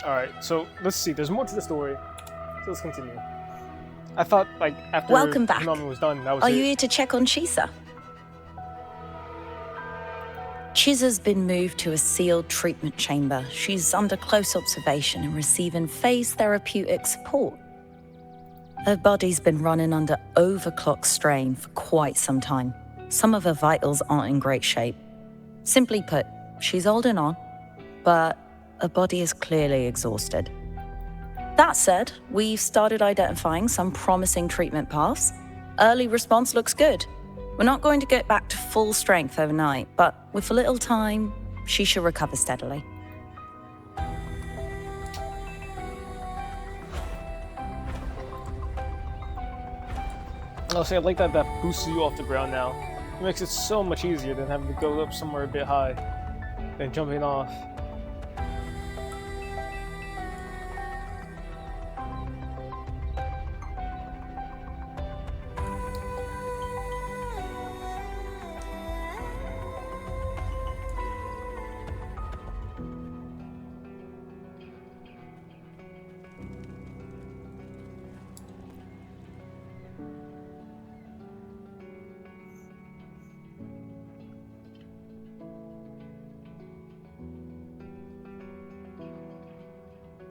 Alright, so let's see. There's more to the story. So let's continue. I thought, like, after Welcome back. Konami was done, that was Are it. you here to check on Chisa? Chisa's been moved to a sealed treatment chamber. She's under close observation and receiving phase therapeutic support. Her body's been running under overclock strain for quite some time. Some of her vitals aren't in great shape. Simply put, she's holding on, but her body is clearly exhausted. That said, we've started identifying some promising treatment paths. Early response looks good. We're not going to get back to full strength overnight, but with a little time, she should recover steadily. I'll say I like that boosts you off the ground now. It makes it so much easier than having to go up somewhere a bit high, than jumping off.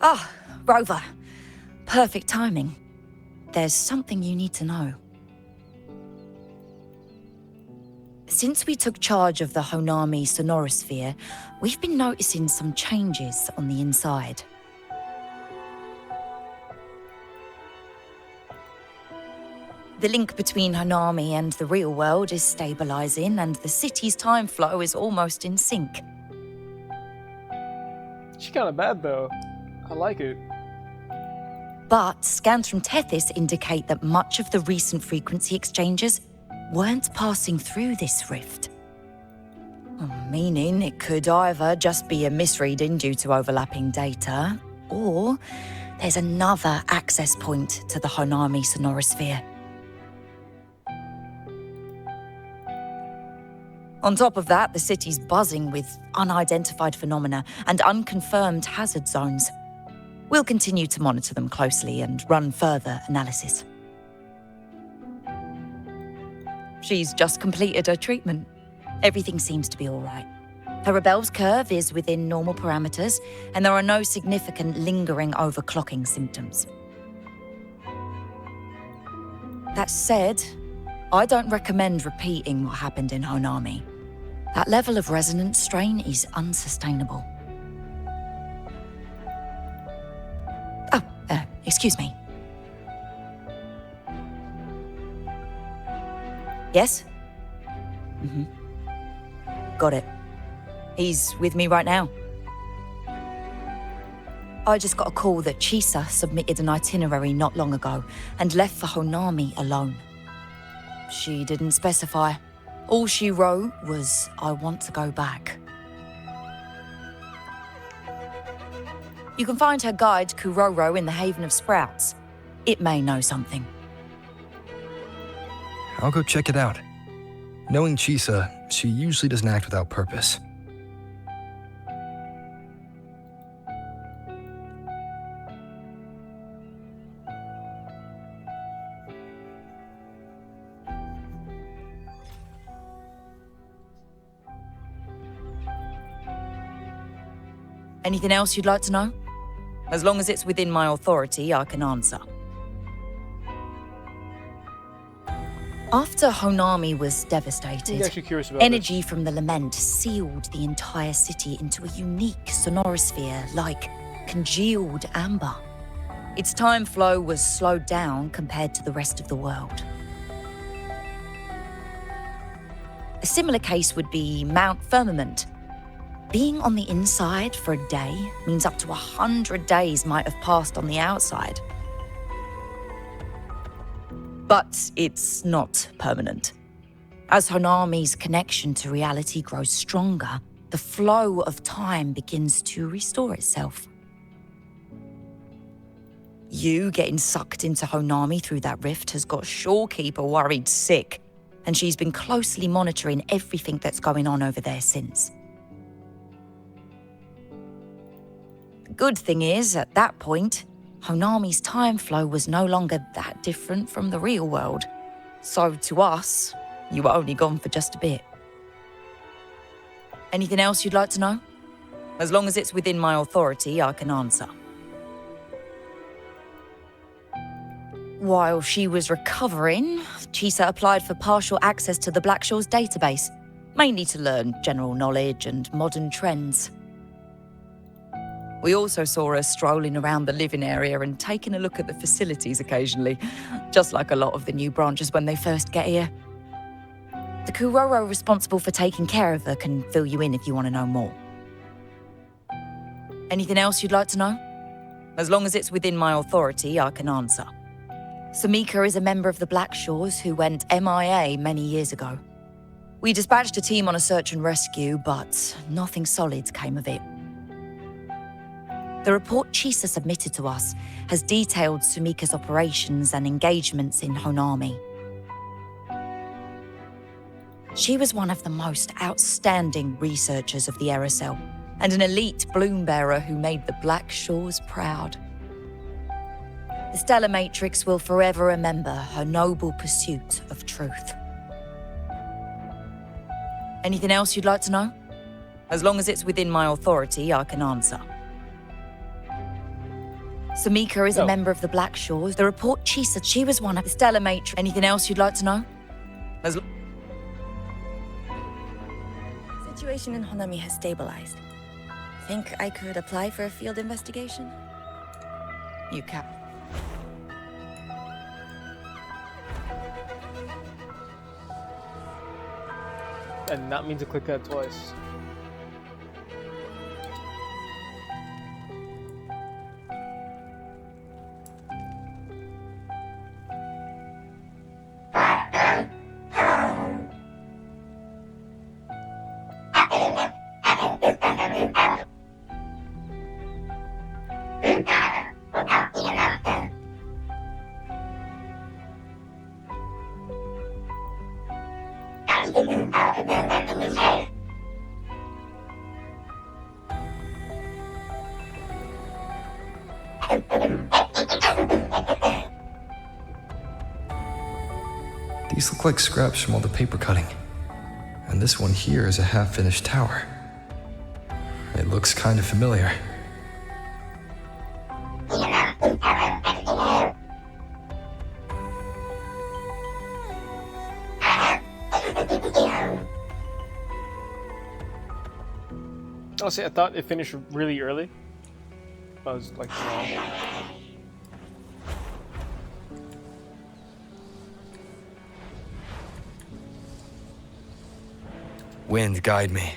Ah, Rover. Perfect timing. There's something you need to know. Since we took charge of the Honami sonorosphere, we've been noticing some changes on the inside. The link between Honami and the real world is stabilizing, and the city's time flow is almost in sync. She's kind of bad though. I like it. But scans from Tethys indicate that much of the recent frequency exchanges weren't passing through this rift. Meaning it could either just be a misreading due to overlapping data, or there's another access point to the Honami sonorosphere. On top of that, the city's buzzing with unidentified phenomena and unconfirmed hazard zones. We'll continue to monitor them closely and run further analysis. She's just completed her treatment. Everything seems to be all right. Her Rebel's curve is within normal parameters, and there are no significant lingering overclocking symptoms. That said, I don't recommend repeating what happened in Honami. That level of resonance strain is unsustainable. Excuse me. Yes? Got it. He's with me right now. I just got a call that Chisa submitted an itinerary not long ago and left for Honami alone. She didn't specify. All she wrote was, "I want to go back." You can find her guide, Kuroro, in the Haven of Sprouts. It may know something. I'll go check it out. Knowing Chisa, she usually doesn't act without purpose. Anything else you'd like to know? As long as it's within my authority, I can answer. After Honami was devastated, I'm actually curious about energy from the lament sealed the entire city into a unique sonorosphere like congealed amber. Its time flow was slowed down compared to the rest of the world. A similar case would be Mount Firmament. Being on the inside for a day means up to 100 days might have passed on the outside. But it's not permanent. As Honami's connection to reality grows stronger, the flow of time begins to restore itself. You getting sucked into Honami through that rift has got Shorekeeper worried sick, and she's been closely monitoring everything that's going on over there since. Good thing is, at that point, Honami's time flow was no longer that different from the real world. So to us, you were only gone for just a bit. Anything else you'd like to know? As long as it's within my authority, I can answer. While she was recovering, Chisa applied for partial access to the Blackshaws database, mainly to learn general knowledge and modern trends. We also saw her strolling around the living area and taking a look at the facilities occasionally, just like a lot of the new branches when they first get here. The Kuroro responsible for taking care of her can fill you in if you want to know more. Anything else you'd like to know? As long as it's within my authority, I can answer. Samika is a member of the Blackshaws who went MIA many years ago. We dispatched a team on a search and rescue, but nothing solid came of it. The report Chisa submitted to us has detailed Sumika's operations and engagements in Honami. She was one of the most outstanding researchers of the Aerosol, and an elite bloom bearer who made the Blackshaws proud. The Stellar Matrix will forever remember her noble pursuit of truth. Anything else you'd like to know? As long as it's within my authority, I can answer. Samika is a member of the Blackshaws. The report Chisa, she was one of the Stellar Matrix. Anything else you'd like to know? Situation in Honami has stabilized. Think I could apply for a field investigation? You can. I did not mean to click that twice. These look like scraps from all the paper cutting. And this one here is a half-finished tower. It looks kind of familiar. Honestly, I thought it finished really early. I was like, wrong. Wind, guide me.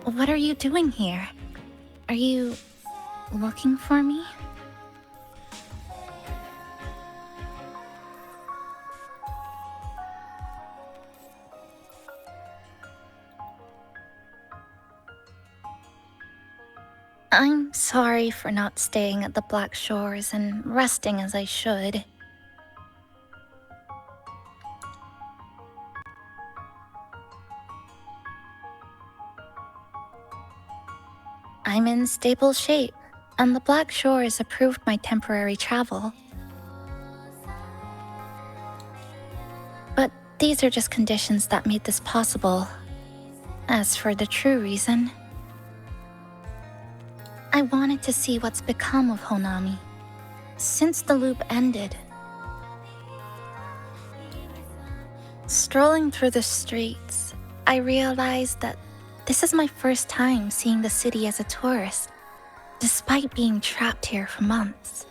What are you doing here? Are you looking for me? I'm sorry for not staying at the Black Shores and resting as I should. I'm in stable shape, and the Black Shores approved my temporary travel. But these are just conditions that made this possible. As for the true reason, I wanted to see what's become of Honami. Since the loop ended, strolling through the streets, I realized that this is my first time seeing the city as a tourist, despite being trapped here for months.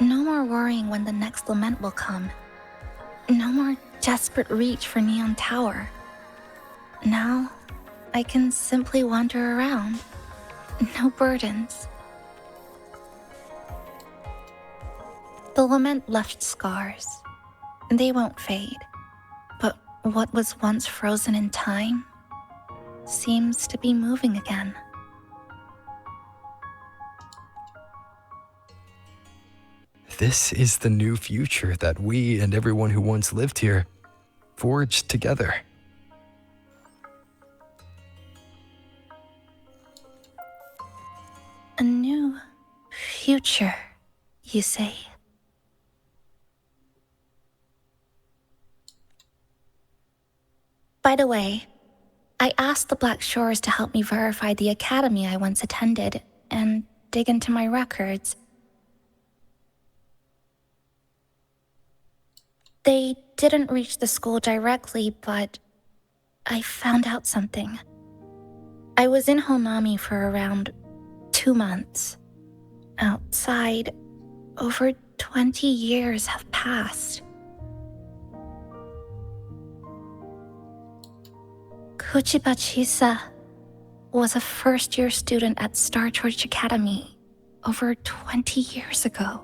No more worrying when the next lament will come. No more desperate reach for Neon Tower. Now, I can simply wander around. No burdens. The lament left scars. They won't fade. But what was once frozen in time seems to be moving again. This is the new future that we and everyone who once lived here forged together. A new future, you say? By the way, I asked the Black Shores to help me verify the academy I once attended and dig into my records. They didn't reach the school directly, but I found out something. I was in Honami for around 2 months. Outside, over 20 years have passed. Kuchiba Chisa was a first-year student at Star Church Academy over 20 years ago.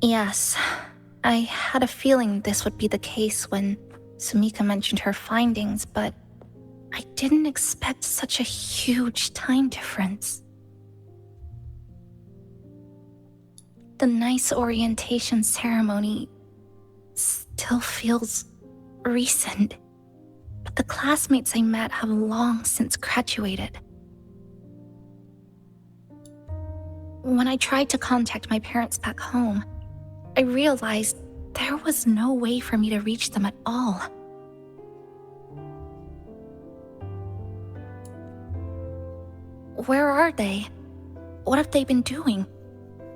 Yes, I had a feeling this would be the case when Sumika mentioned her findings, but I didn't expect such a huge time difference. The nice orientation ceremony still feels recent, but the classmates I met have long since graduated. When I tried to contact my parents back home, I realized there was no way for me to reach them at all. Where are they? What have they been doing?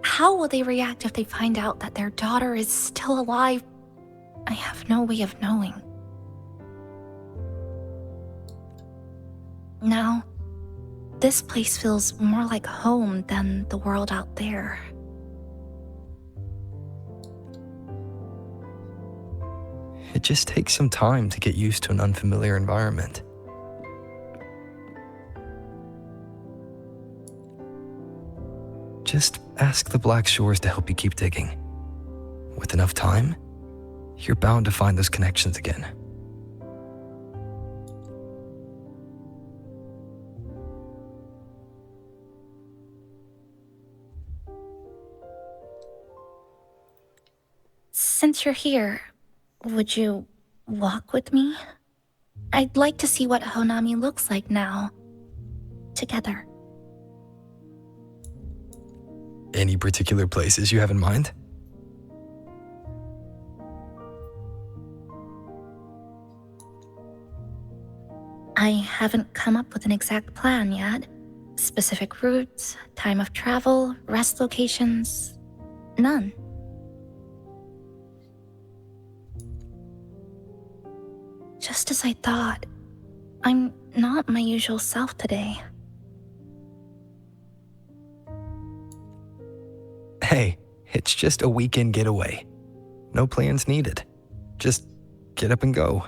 How will they react if they find out that their daughter is still alive? I have no way of knowing. Now, this place feels more like home than the world out there. It just takes some time to get used to an unfamiliar environment. Just ask the Black Shores to help you keep digging. With enough time, you're bound to find those connections again. Since you're here, would you walk with me? I'd like to see what Honami looks like now. Together. Any particular places you have in mind? I haven't come up with an exact plan yet. Specific routes, time of travel, rest locations, none. Just as I thought, I'm not my usual self today. Hey, it's just a weekend getaway. No plans needed. Just get up and go.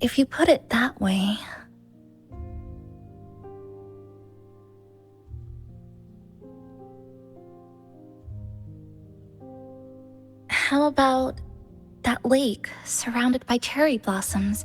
If you put it that way. How about that lake surrounded by cherry blossoms?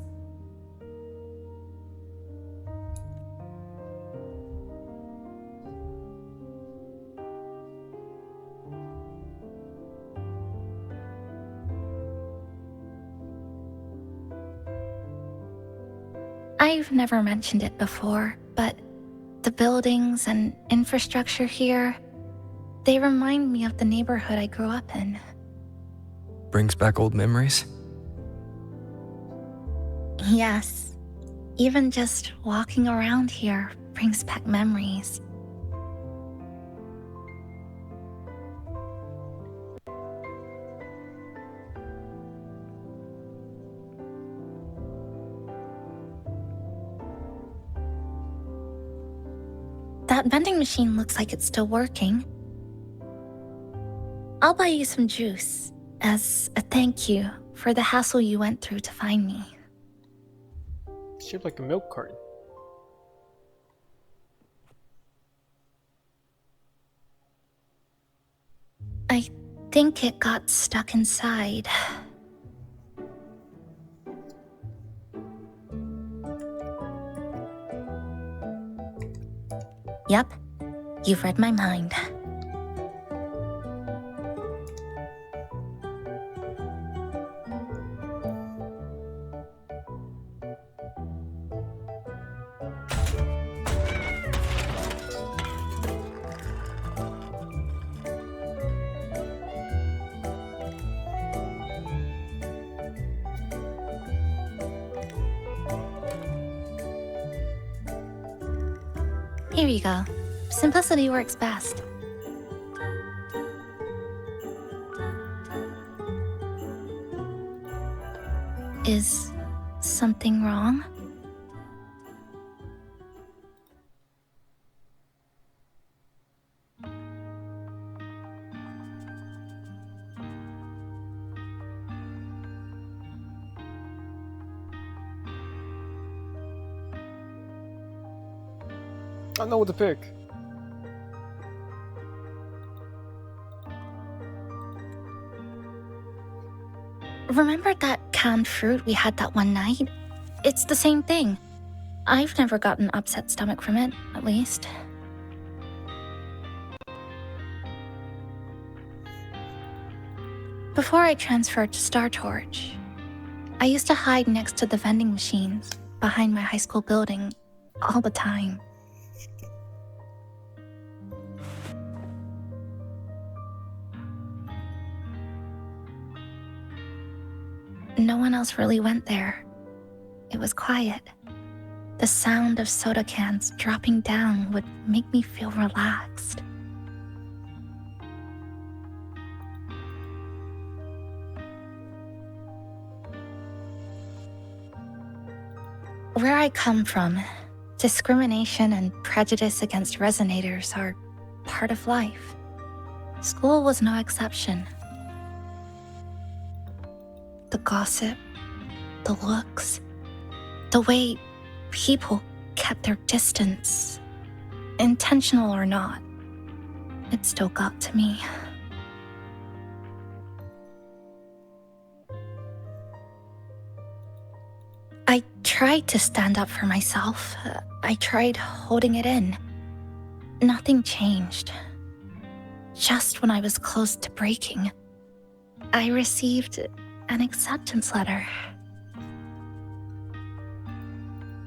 I've never mentioned it before, but the buildings and infrastructure here, they remind me of the neighborhood I grew up in. Brings back old memories? Yes, even just walking around here brings back memories. That vending machine looks like it's still working. I'll buy you some juice as a thank you for the hassle you went through to find me. Shaped like a milk carton. I think it got stuck inside. Yep, you've read my mind. Here you go. Simplicity works best. Is something wrong? I don't know what to pick. Remember that canned fruit we had that one night? It's the same thing. I've never gotten upset stomach from it, at least. Before I transferred to Star Torch, I used to hide next to the vending machines behind my high school building all the time. No one else really went there. It was quiet. The sound of soda cans dropping down would make me feel relaxed. Where I come from, discrimination and prejudice against resonators are part of life. School was no exception. The gossip, the looks, the way people kept their distance, intentional or not, it still got to me. I tried to stand up for myself. I tried holding it in. Nothing changed. Just when I was close to breaking, I received an acceptance letter.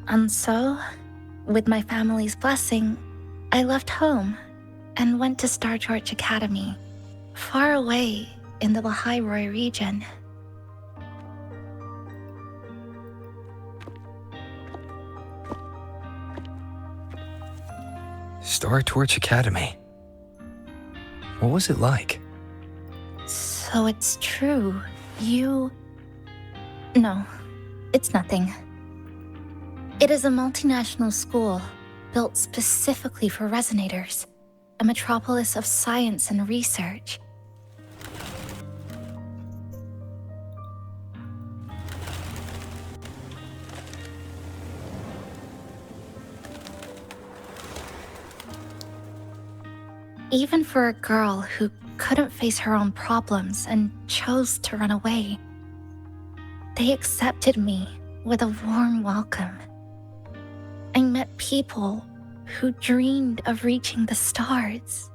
And so, with my family's blessing, I left home and went to Star Torch Academy, far away in the Lahai region. Star Torch Academy. What was it like? So it's true. No, it's nothing. It is a multinational school built specifically for resonators. a metropolis of science and research. Even for a girl who couldn't face her own problems and chose to run away, they accepted me with a warm welcome. I met people who dreamed of reaching the stars.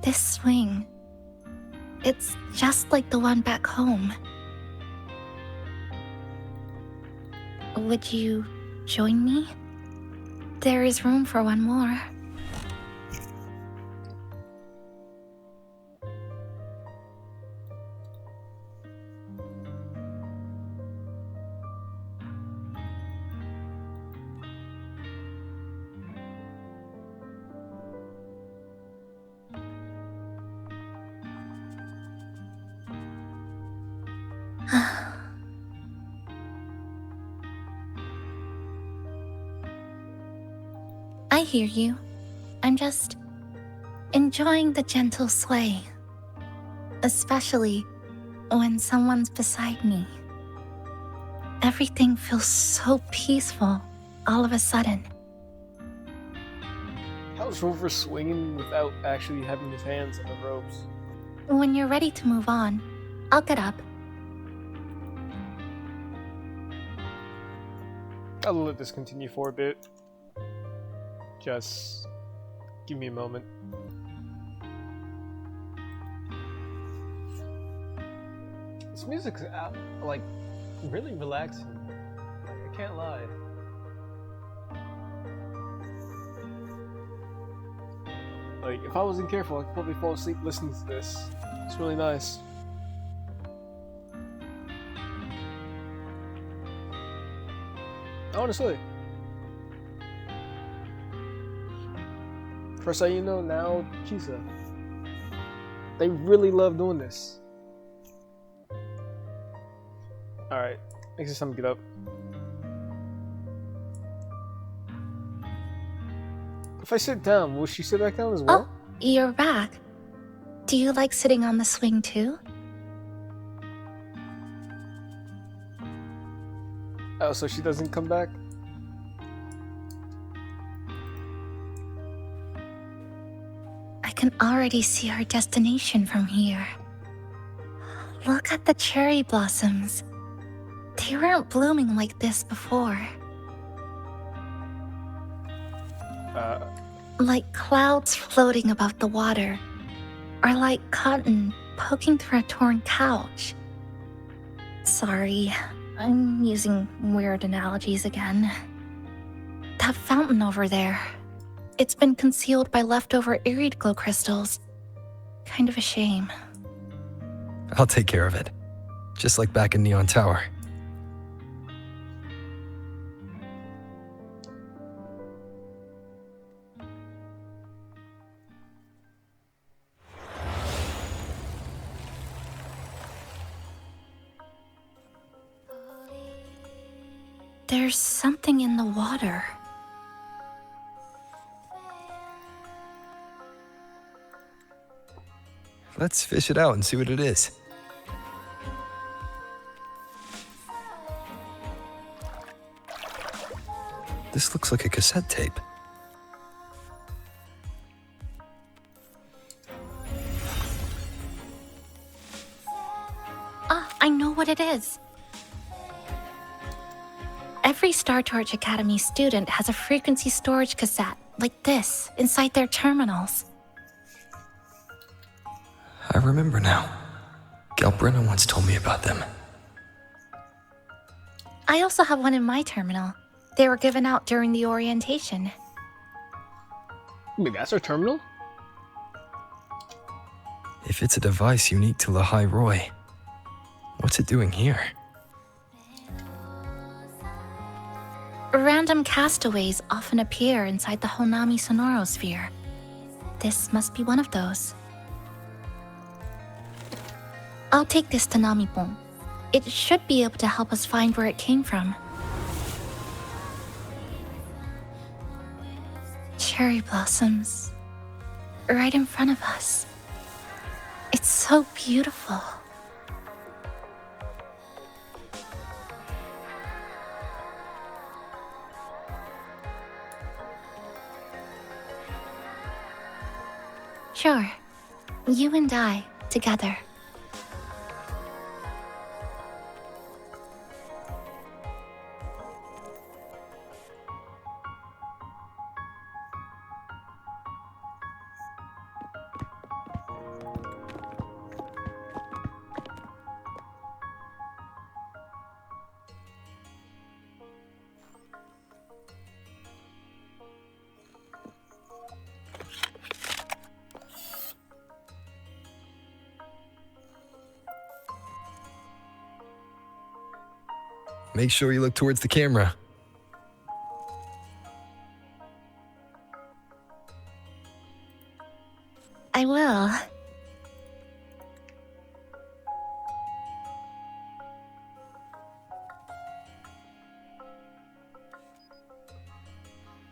This swing, it's just like the one back home. Would you join me? There is room for one more. I hear you. I'm just enjoying the gentle sway, especially when someone's beside me. Everything feels so peaceful all of a sudden. How's Rover swinging without actually having his hands on the ropes? When you're ready to move on, I'll get up. I'll let this continue for a bit. Just give me a moment. This music's like really relaxing. Like, I can't lie. Like, if I wasn't careful, I could probably fall asleep listening to this. It's really nice. Honestly. First thing you know, now Chisa. They really love doing this. Alright, makes it time to get up. If I sit down, will she sit back down as well? Oh, you're back. Do you like sitting on the swing too? Oh, so she doesn't come back? I can already see our destination from here. Look at the cherry blossoms. They weren't blooming like this before. Like clouds floating above the water, or like cotton poking through a torn couch. Sorry, I'm using weird analogies again. That fountain over there, it's been concealed by leftover irid glow crystals. Kind of a shame. I'll take care of it. Just like back in Neon Tower. There's something in the water. Let's fish it out and see what it is. This looks like a cassette tape. Ah, I know what it is. Every Star Torch Academy student has a frequency storage cassette, like this, inside their terminals. I remember now. Galbrenna once told me about them. I also have one in my terminal. They were given out during the orientation. Wait, that's our terminal? If it's a device unique to Lahai Roy, what's it doing here? Random castaways often appear inside the Honami sonorosphere. This must be one of those. I'll take this to Namipon. It should be able to help us find where it came from. Cherry blossoms, right in front of us. It's so beautiful. Sure, you and I, together. Make sure you look towards the camera. I will.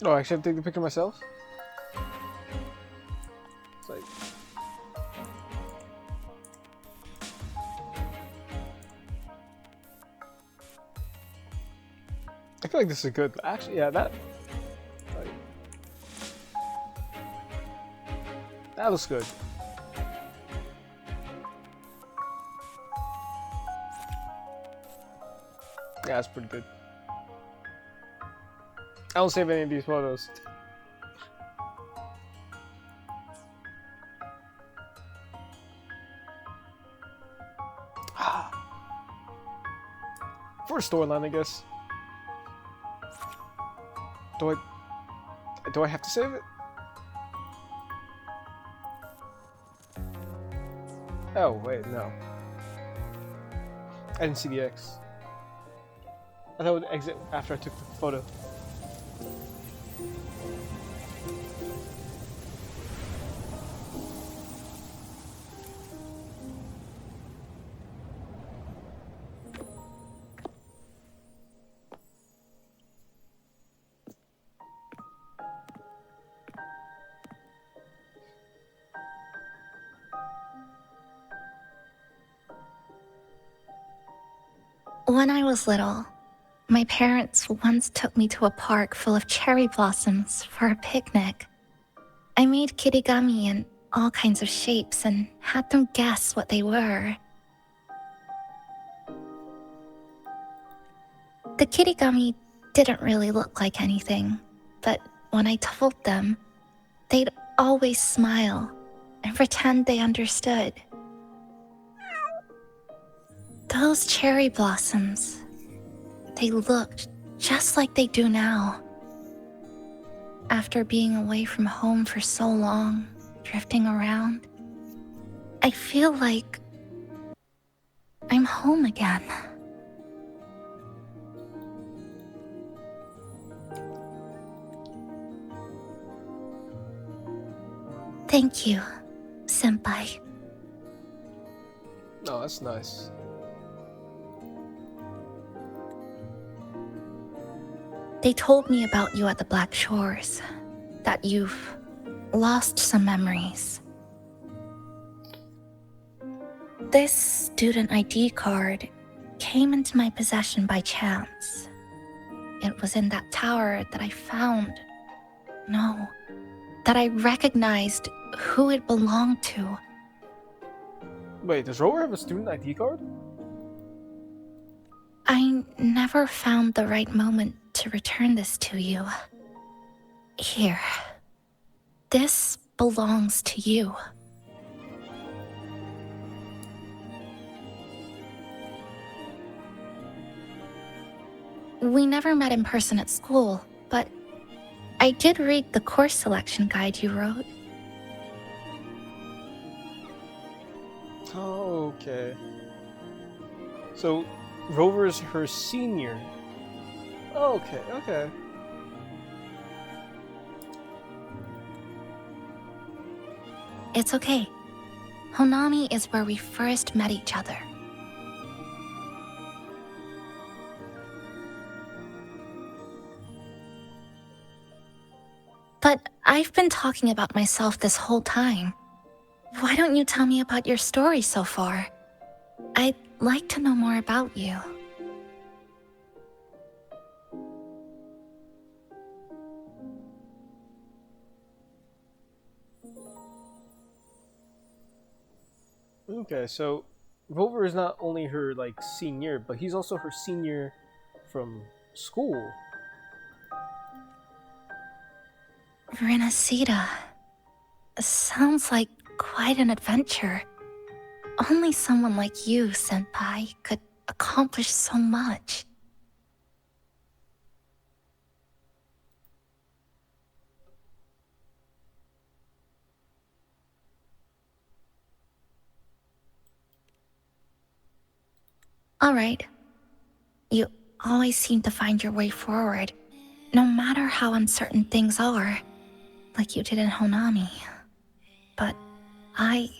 Oh, I actually have to take the picture myself? It's like... I feel like this is good. Actually, yeah, that... Like, that looks good. Yeah, that's pretty good. I don't save any of these photos. For a storyline, I guess. Do I have to save it? Oh, wait, no. I didn't see the X. I thought it would exit after I took the photo. When I was little, my parents once took me to a park full of cherry blossoms for a picnic. I made kirigami in all kinds of shapes and had them guess what they were. The kirigami didn't really look like anything, but when I told them, they'd always smile and pretend they understood. Those cherry blossoms, they looked just like they do now. After being away from home for so long, drifting around, I feel like I'm home again. Thank you, Senpai. Oh, that's nice. They told me about you at the Black Shores, that you've lost some memories. This student ID card came into my possession by chance. It was in that tower that I found. No, that I recognized who it belonged to. Wait, does Rover have a student ID card? I never found the right moment to return this to you. Here. This belongs to you. We never met in person at school, but I did read the course selection guide you wrote. Oh, okay. So, Rover's her senior. Okay, okay. It's okay. Honami is where we first met each other. But I've been talking about myself this whole time. Why don't you tell me about your story so far? I'd like to know more about you. Okay, so Rover is not only her like senior, but he's also her senior from school. Renacida. Sounds like quite an adventure. Only someone like you, Senpai, could accomplish so much. Alright. You always seem to find your way forward, no matter how uncertain things are, like you did in Honami. But I...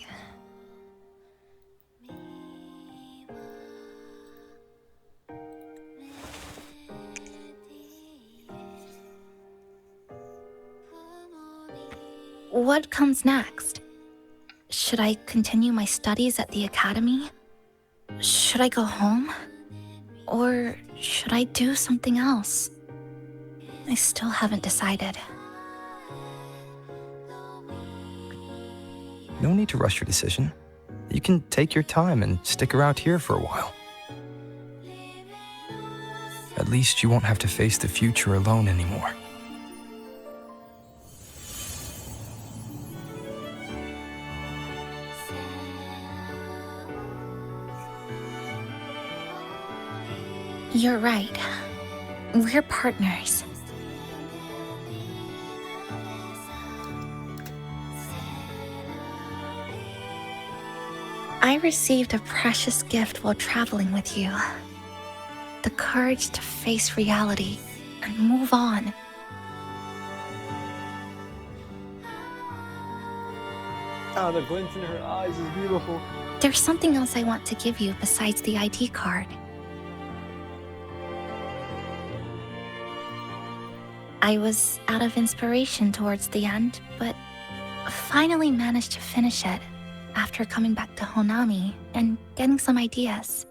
What comes next? Should I continue my studies at the academy? Should I go home? Or should I do something else? I still haven't decided. No need to rush your decision. You can take your time and stick around here for a while. At least you won't have to face the future alone anymore. You're right. We're partners. I received a precious gift while traveling with you. The courage to face reality and move on. Ah, the glint in her eyes is beautiful. There's something else I want to give you besides the ID card. I was out of inspiration towards the end, but finally managed to finish it after coming back to Honami and getting some ideas.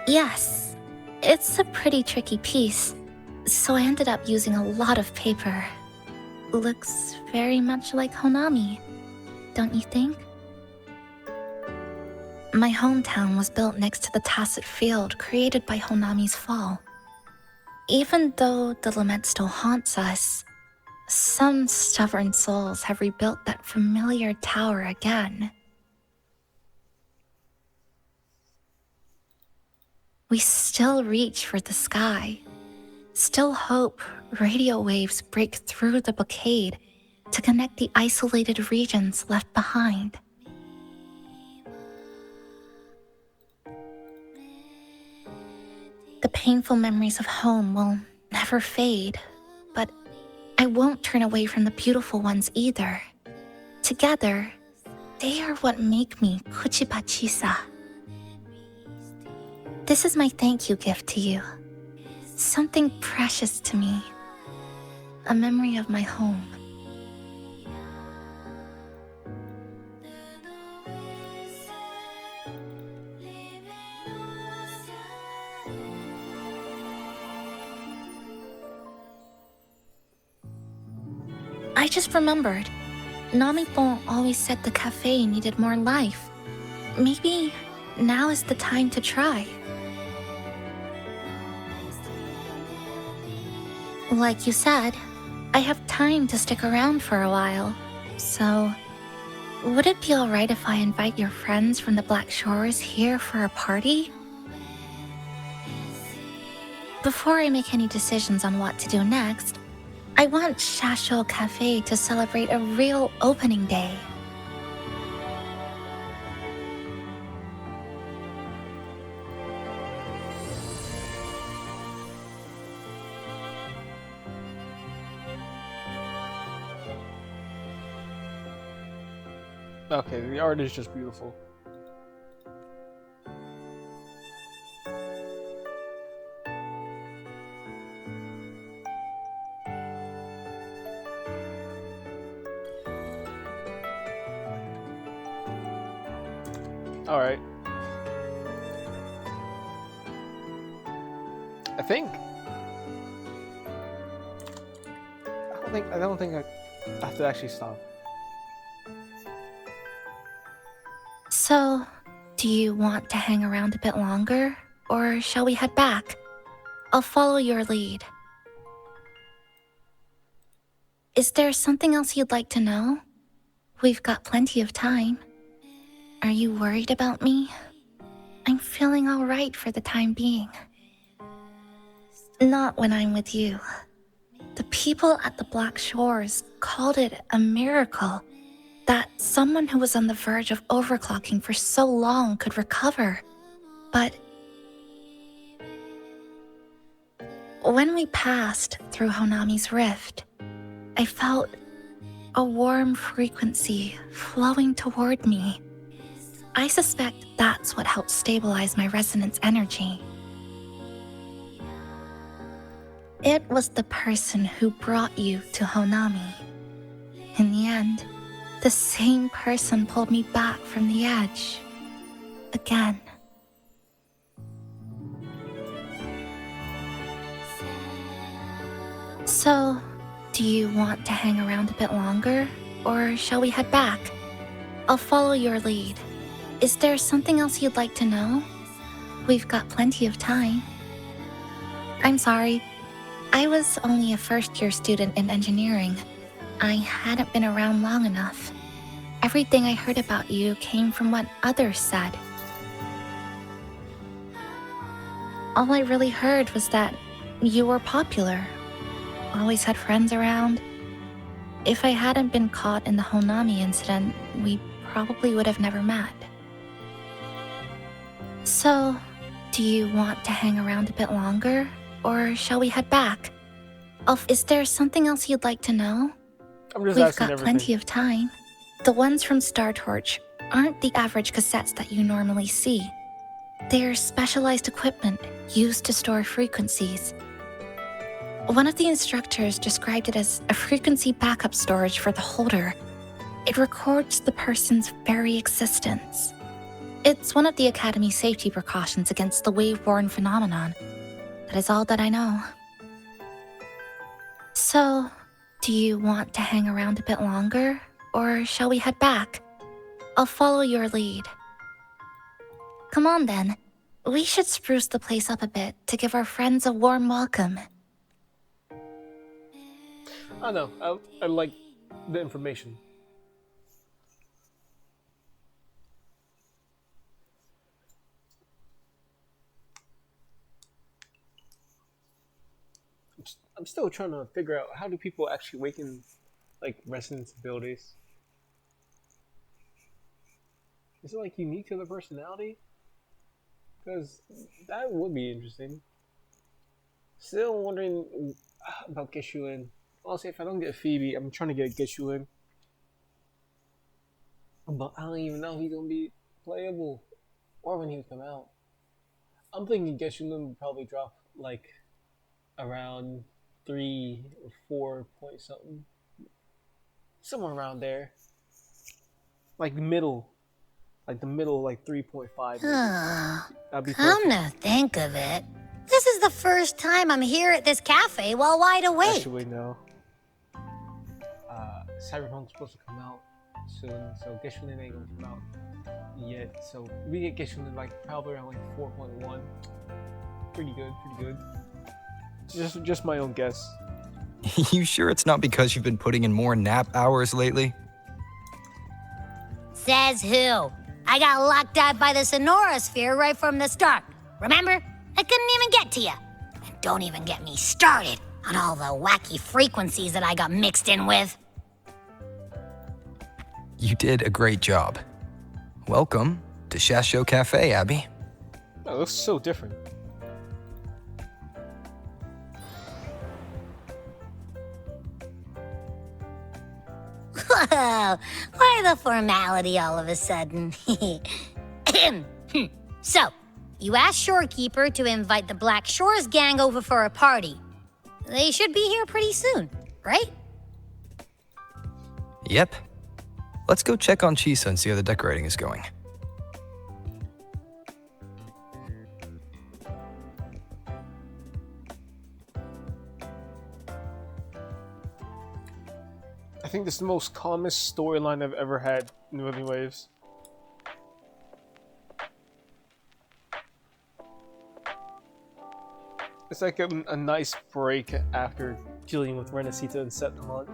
Yes, it's a pretty tricky piece, so I ended up using a lot of paper. Looks very much like Honami, don't you think? My hometown was built next to the tacit field created by Honami's fall. Even though the lament still haunts us, some stubborn souls have rebuilt that familiar tower again. We still reach for the sky, still hope radio waves break through the blockade to connect the isolated regions left behind. The painful memories of home will never fade, but I won't turn away from the beautiful ones either. Together, they are what make me Kuchibachisa. This is my thank you gift to you. Something precious to me. A memory of my home. I just remembered. Namipon always said the cafe needed more life. Maybe now is the time to try. Like you said, I have time to stick around for a while. So, would it be alright if I invite your friends from the Black Shores here for a party? Before I make any decisions on what to do next, I want Shasho Cafe to celebrate a real opening day. Okay, the art is just beautiful. Alright. I don't think I have to actually stop. So, do you want to hang around a bit longer, or shall we head back? I'll follow your lead. Is there something else you'd like to know? We've got plenty of time. Are you worried about me? I'm feeling all right for the time being. Not when I'm with you. The people at the Black Shores called it a miracle that someone who was on the verge of overclocking for so long could recover. But when we passed through Honami's rift, I felt a warm frequency flowing toward me. I suspect that's what helped stabilize my resonance energy. It was the person who brought you to Honami. In the end, the same person pulled me back from the edge. Again. So, do you want to hang around a bit longer, or shall we head back? I'll follow your lead. Is there something else you'd like to know? We've got plenty of time. I'm sorry. I was only a first-year student in engineering. I hadn't been around long enough. Everything I heard about you came from what others said. All I really heard was that you were popular. Always had friends around. If I hadn't been caught in the Honami incident, we probably would have never met. So, do you want to hang around a bit longer, or shall we head back? Is there something else you'd like to know? I'm just We've asking got everything. plenty of time. The ones from Star Torch aren't the average cassettes that you normally see. They're specialized equipment used to store frequencies. One of the instructors described it as a frequency backup storage for the holder. It records the person's very existence. It's one of the Academy's safety precautions against the wave-borne phenomenon. That is all that I know. So, do you want to hang around a bit longer, or shall we head back? I'll follow your lead. Come on then. We should spruce the place up a bit to give our friends a warm welcome. I know. I like the information. I'm still trying to figure out how do people actually awaken like resonance abilities. Is it like unique to their personality? Because that would be interesting. Still wondering about Gishulin. Honestly, if I don't get Phoebe, I'm trying to get Gishulin. But I don't even know if he's gonna be playable or when he would come out. I'm thinking Gishulin would probably drop like around 3 or 4 point something, somewhere around there, like the middle, like 3.5. That'd be Come perfect. to think of it, this is the first time I'm here at this cafe while wide awake. Actually, no. Cyberpunk's supposed to come out soon, so Gishulin ain't gonna come out yet. So we get Gishulin like probably around like 4.1. Pretty good. Just my own guess. You sure it's not because you've been putting in more nap hours lately? Says who? I got locked out by the Sonora Sphere right from the start. Remember? I couldn't even get to you. And don't even get me started on all the wacky frequencies that I got mixed in with. You did a great job. Welcome to Shasho Cafe, Abby. That looks so different. Whoa! Why the formality all of a sudden? So, you asked Shorekeeper to invite the Black Shores gang over for a party. They should be here pretty soon, right? Yep. Let's go check on Chisa and see how the decorating is going. I think this is the most calmest storyline I've ever had in Moving Waves. It's like a nice break after dealing with Renacita and Septimont.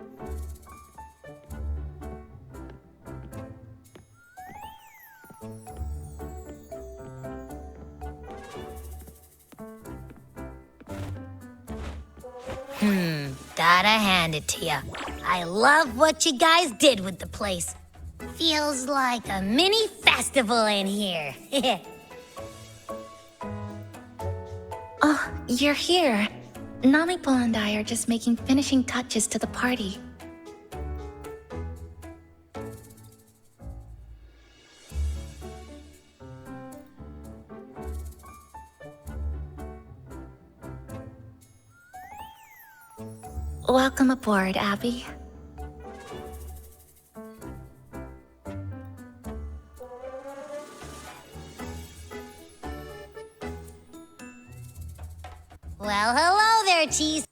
Gotta hand it to ya. I love what you guys did with the place. Feels like a mini festival in here. Oh, you're here. Namipo and I are just making finishing touches to the party. Welcome aboard, Abby. Well, hello there, Chisa.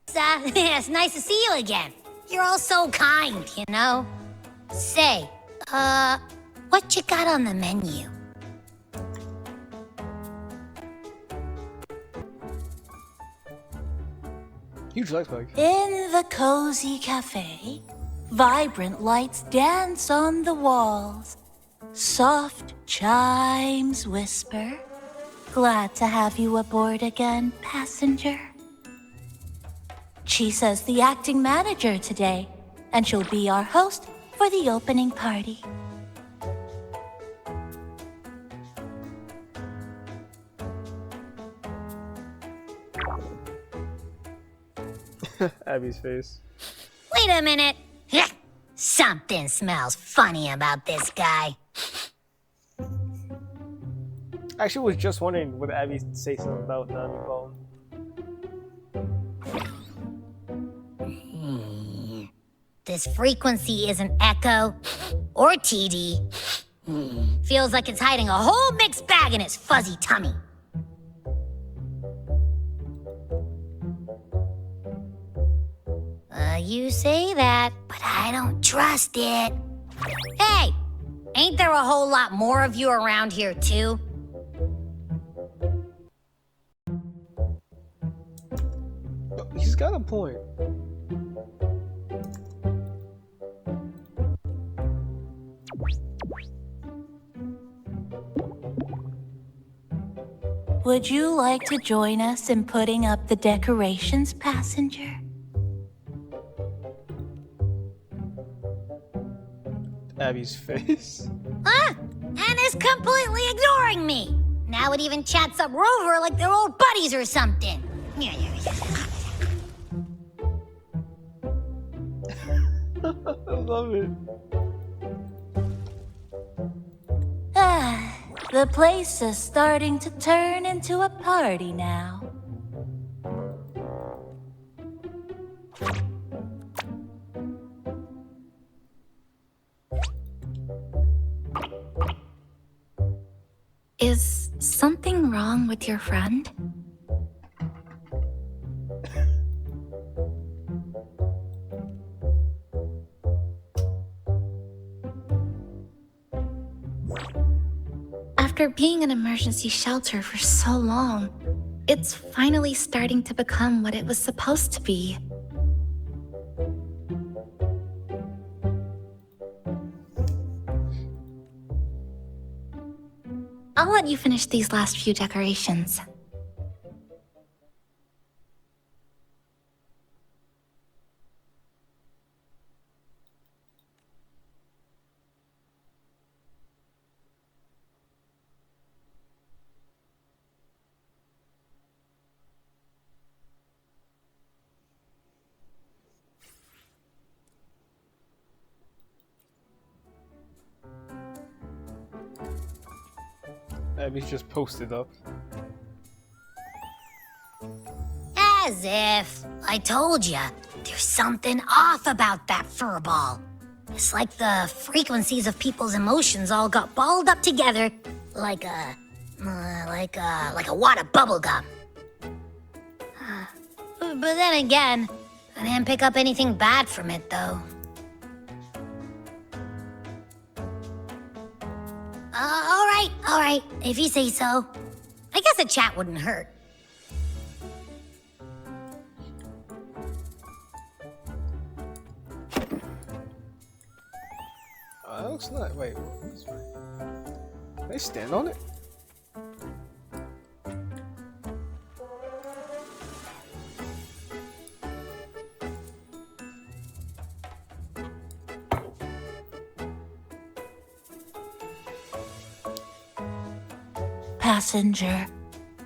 It's nice to see you again. You're all so kind, you know? Say, what you got on the menu? Huge light spike. In the cozy cafe, vibrant lights dance on the walls. Soft chimes whisper. Glad to have you aboard again, passenger. Chisa's the acting manager today, and she'll be our host for the opening party. Abby's face. Wait a minute. Something smells funny about this guy. I actually was just wondering would Abby say something about Namipo. This frequency isn't echo or TD. Feels like it's hiding a whole mixed bag in its fuzzy tummy. You say that, but I don't trust it. Hey, ain't there a whole lot more of you around here too? He's got a point. Would you like to join us in putting up the decorations, passenger? Abby's face. Huh? And is completely ignoring me. Now it even chats up Rover like they're old buddies or something. I love it. The place is starting to turn into a party now. Is something wrong with your friend? After being an emergency shelter for so long, it's finally starting to become what it was supposed to be. I'll let you finish these last few decorations. Abby's just posted up. As if. I told ya, there's something off about that furball. It's like the frequencies of people's emotions all got balled up together like a wad of bubble gum. But then again, I didn't pick up anything bad from it, though. All right, if you say so. I guess a chat wouldn't hurt. That looks like. Wait, what's right? Can they stand on it? Passenger,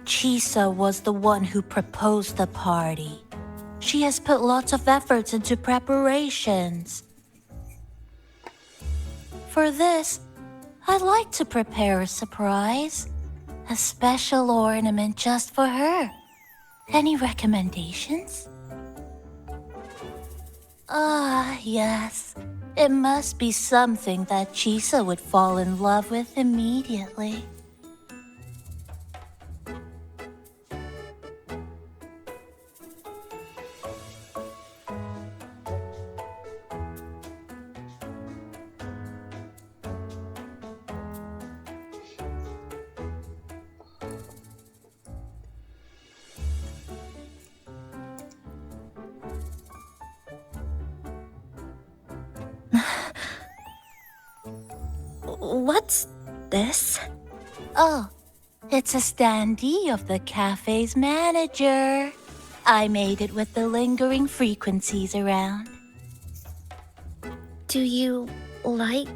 Chisa was the one who proposed the party. She has put lots of efforts into preparations. For this, I'd like to prepare a surprise. A special ornament just for her. Any recommendations? Ah, yes. It must be something that Chisa would fall in love with immediately. What's this? Oh, it's a standee of the cafe's manager. I made it with the lingering frequencies around. Do you like...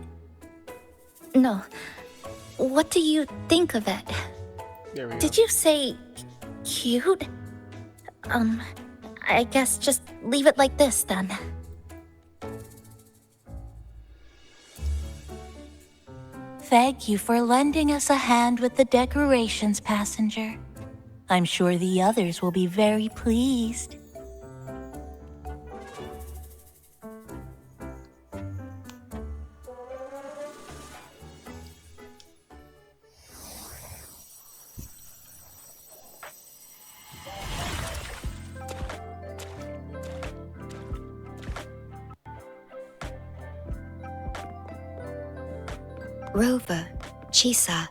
No. What do you think of it? There we go. Did you say cute? I guess just leave it like this then. Thank you for lending us a hand with the decorations, passenger. I'm sure the others will be very pleased. Rover, Chisa,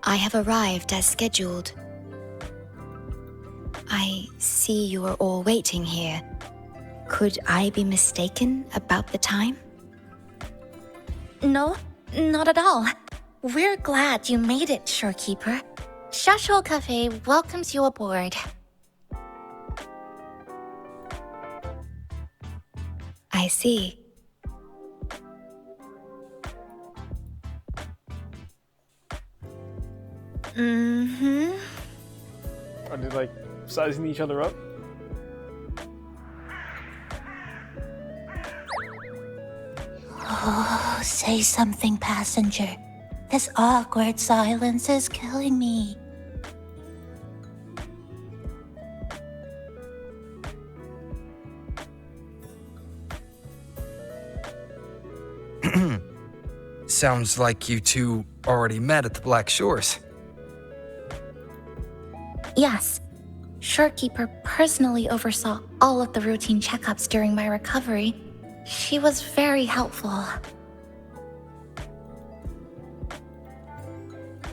I have arrived as scheduled. I see you are all waiting here. Could I be mistaken about the time? No, not at all. We're glad you made it, Shorekeeper. Shashol Cafe welcomes you aboard. I see. Mm-hmm. Are they like sizing each other up? Oh, say something, passenger. This awkward silence is killing me. Sounds like you two already met at the Black Shores. Yes. Shorekeeper personally oversaw all of the routine checkups during my recovery. She was very helpful.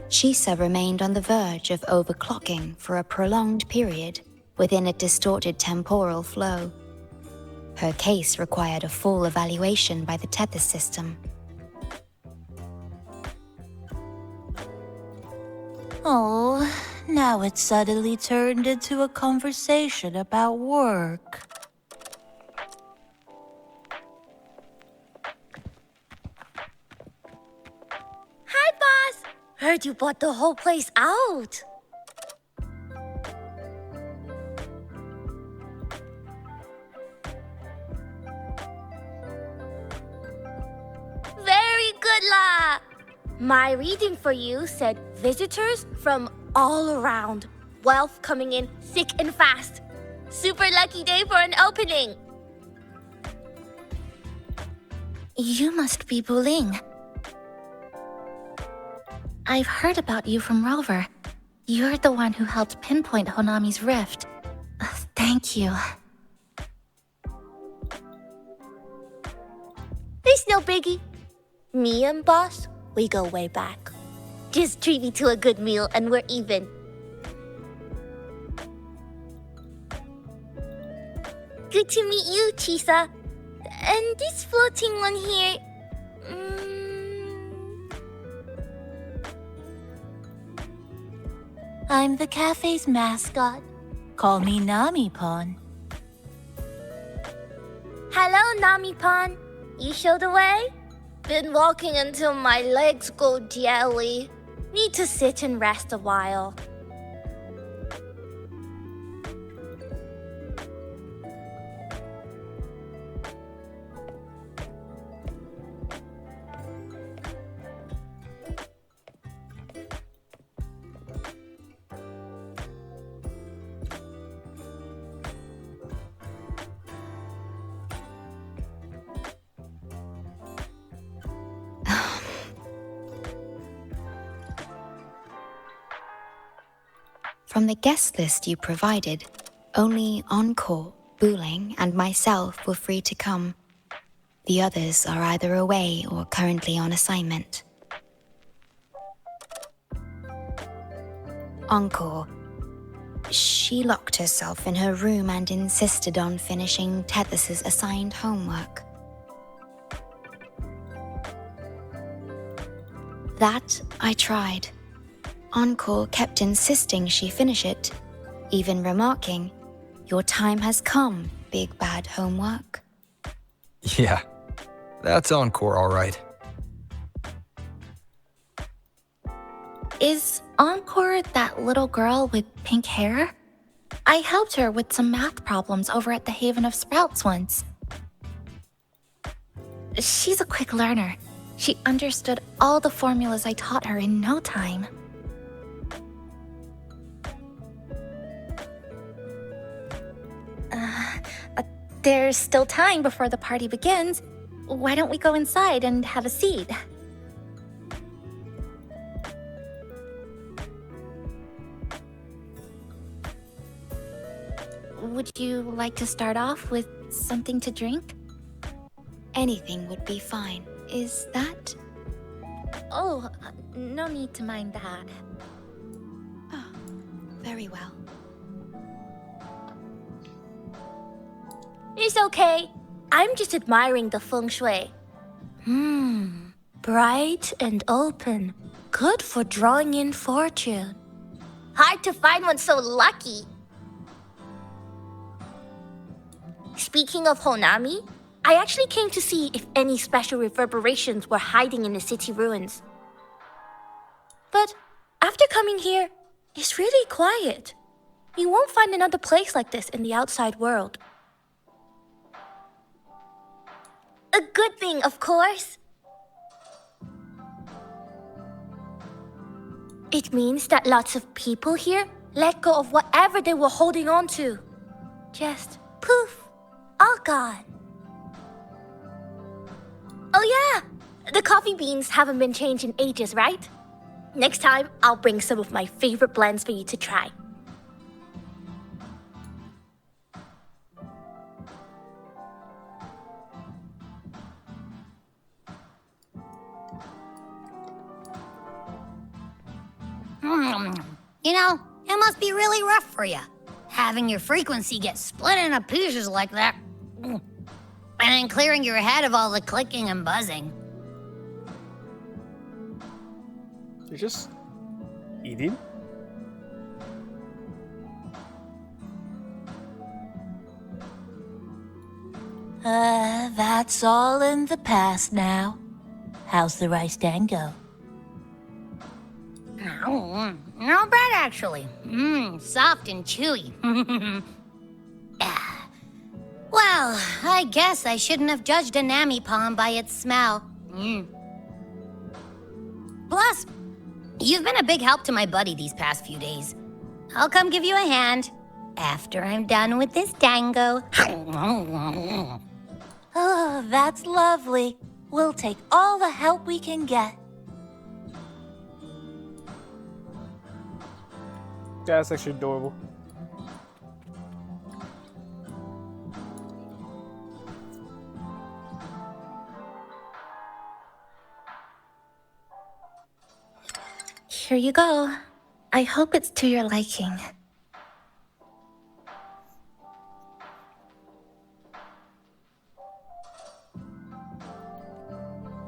Chisa remained on the verge of overclocking for a prolonged period within a distorted temporal flow. Her case required a full evaluation by the tether system. Oh, now it's suddenly turned into a conversation about work. Hi, boss! Heard you bought the whole place out. Very good, La. My reading for you said Visitors from all around. Wealth coming in thick and fast. Super lucky day for an opening. You must be Buling. I've heard about you from Rover. You're the one who helped pinpoint Honami's rift. Thank you. It's no biggie. Me and Boss, we go way back. Just treat me to a good meal and we're even. Good to meet you, Chisa. And this floating one here... I'm the cafe's mascot. Call me Nami-pon. Hello, Nami-pon. You show the way? Been walking until my legs go jelly. Need to sit and rest a while. From the guest list you provided, only Encore, Buling, and myself were free to come. The others are either away or currently on assignment. Encore. She locked herself in her room and insisted on finishing Tethys's assigned homework. That I tried. Encore kept insisting she finish it, even remarking, "Your time has come, big bad homework." Yeah, that's Encore, all right. Is Encore that little girl with pink hair? I helped her with some math problems over at the Haven of Sprouts once. She's a quick learner. She understood all the formulas I taught her in no time. There's still time before the party begins. Why don't we go inside and have a seat? Would you like to start off with something to drink? Anything would be fine. Is that? Oh, no need to mind that. Oh, very well. It's okay. I'm just admiring the feng shui. Bright and open. Good for drawing in fortune. Hard to find one so lucky. Speaking of Honami, I actually came to see if any special reverberations were hiding in the city ruins. But after coming here, it's really quiet. You won't find another place like this in the outside world. A good thing, of course. It means that lots of people here let go of whatever they were holding on to. Just poof, all gone. Oh yeah, the coffee beans haven't been changed in ages, right? Next time, I'll bring some of my favorite blends for you to try. You know, it must be really rough for you, having your frequency get split into pieces like that. And then clearing your head of all the clicking and buzzing. You're just eating? That's all in the past now. How's the rice dango? Not bad, actually. Soft and chewy. Well, I guess I shouldn't have judged a Nami palm by its smell. Plus, You've been a big help to my buddy these past few days. I'll come give you a hand after I'm done with this tango. Oh, that's lovely. We'll take all the help we can get. That's actually adorable. Here you go. I hope it's to your liking.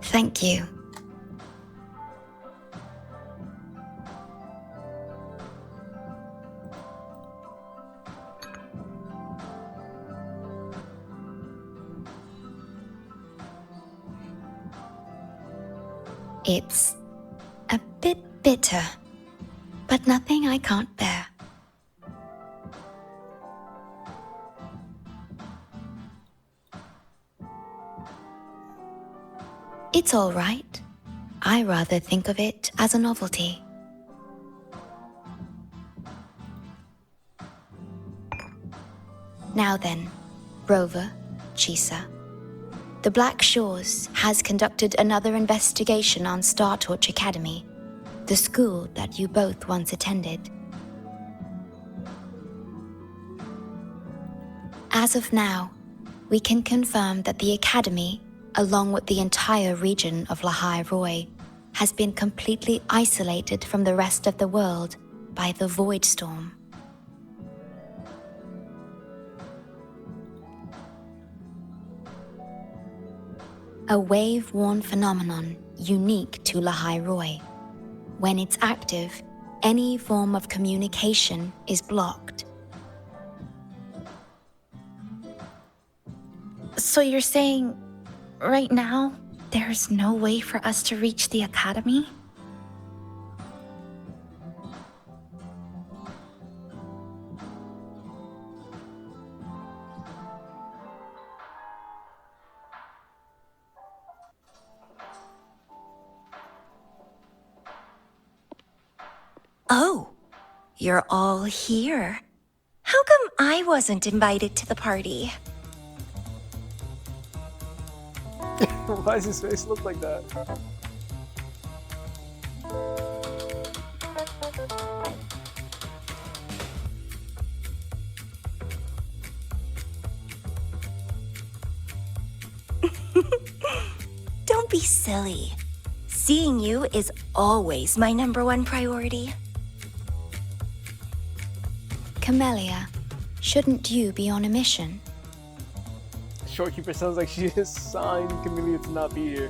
Thank you. It's a bit bitter, but nothing I can't bear. It's all right. I rather think of it as a novelty. Now then, Rover, Chisa. The Black Shores has conducted another investigation on Star Torch Academy, the school that you both once attended. As of now, we can confirm that the Academy, along with the entire region of Lahai Roi, has been completely isolated from the rest of the world by the Void Storm. A wave-worn phenomenon unique to Lahai Roi. When it's active, any form of communication is blocked. So you're saying, right now, there's no way for us to reach the Academy? Oh, you're all here. How come I wasn't invited to the party? Why does his face look like that? Don't be silly. Seeing you is always my #1 priority. Camylia, shouldn't you be on a mission? Shorekeeper sounds like she just signed Camylia to not be here.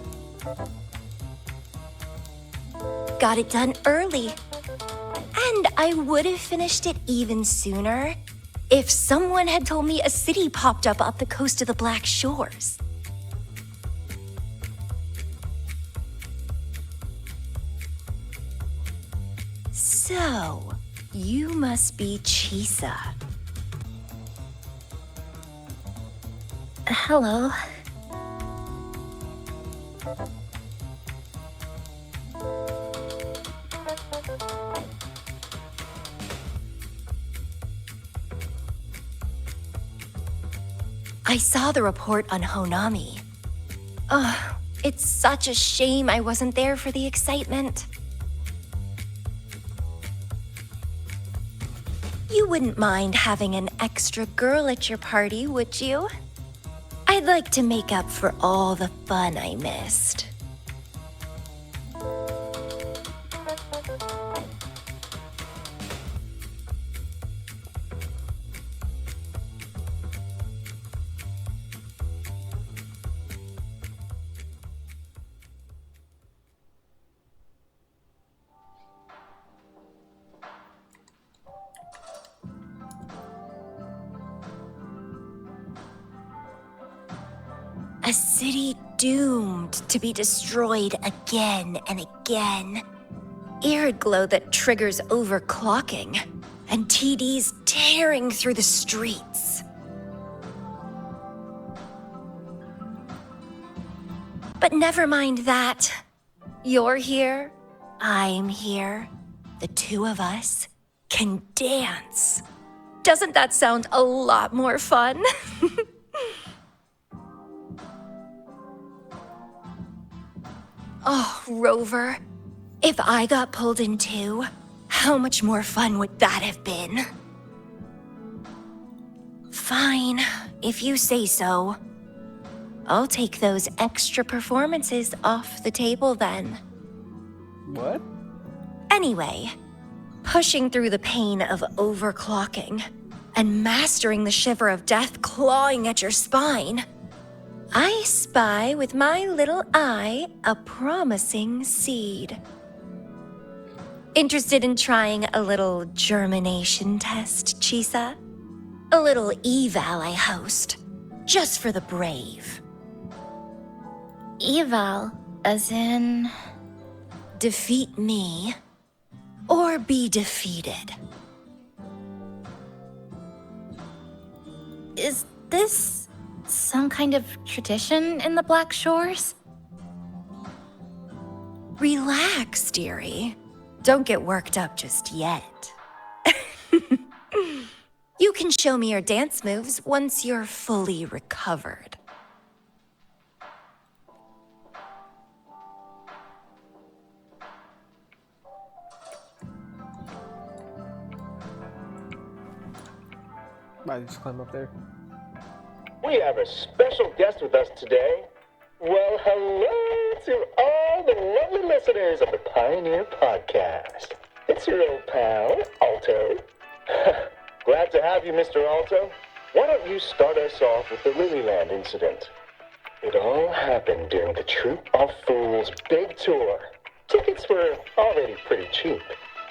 Got it done early. And I would have finished it even sooner if someone had told me a city popped up off the coast of the Black Shores. So, you must be Chisa. Hello. I saw the report on Honami. Ugh, it's such a shame I wasn't there for the excitement. You wouldn't mind having an extra girl at your party, would you? I'd like to make up for all the fun I missed. A city doomed to be destroyed again and again. Arid glow that triggers overclocking, and TDs tearing through the streets. But never mind that. You're here, I'm here. The two of us can dance. Doesn't that sound a lot more fun? Oh, Rover, if I got pulled in too, how much more fun would that have been? Fine, if you say so. I'll take those extra performances off the table then. What? Anyway, pushing through the pain of overclocking and mastering the shiver of death clawing at your spine, I spy with my little eye a promising seed. Interested in trying a little germination test, Chisa? A little eval I host, just for the brave. Eval, as in... Defeat me, or be defeated. Is this some kind of tradition in the Black Shores? Relax, dearie. Don't get worked up just yet. You can show me your dance moves once you're fully recovered. Might just climb up there. We have a special guest with us today. Well, hello to all the lovely listeners of the Pioneer Podcast. It's your old pal, Alto. Glad to have you, Mr. Alto. Why don't you start us off with the Lilyland incident? It all happened during the Troop of Fools' big tour. Tickets were already pretty cheap,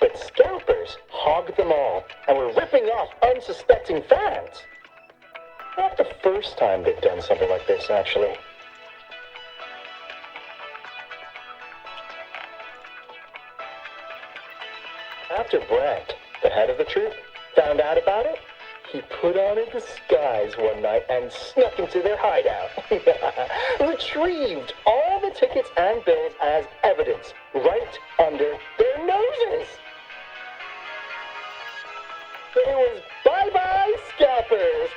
but scalpers hogged them all and were ripping off unsuspecting fans. Not the first time they've done something like this, actually. After Brent, the head of the troupe, found out about it, he put on a disguise one night and snuck into their hideout. Retrieved all the tickets and bills as evidence right under their noses. It was bye-bye scalpers.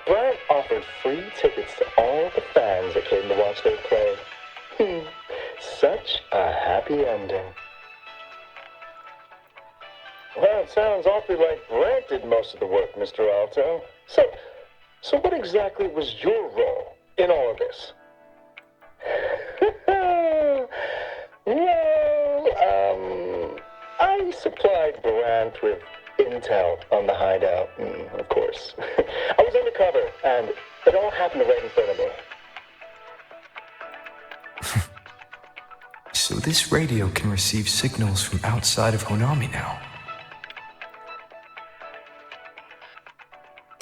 Brent offered free tickets to all the fans that came to watch their play. Such a happy ending. Well, it sounds awfully like Brent did most of the work, Mr. Alto. So what exactly was your role in all of this? Well, I supplied Brent with intel on the hideout, of course. I was undercover, and it all happened right in front of me. So this radio can receive signals from outside of Honami now.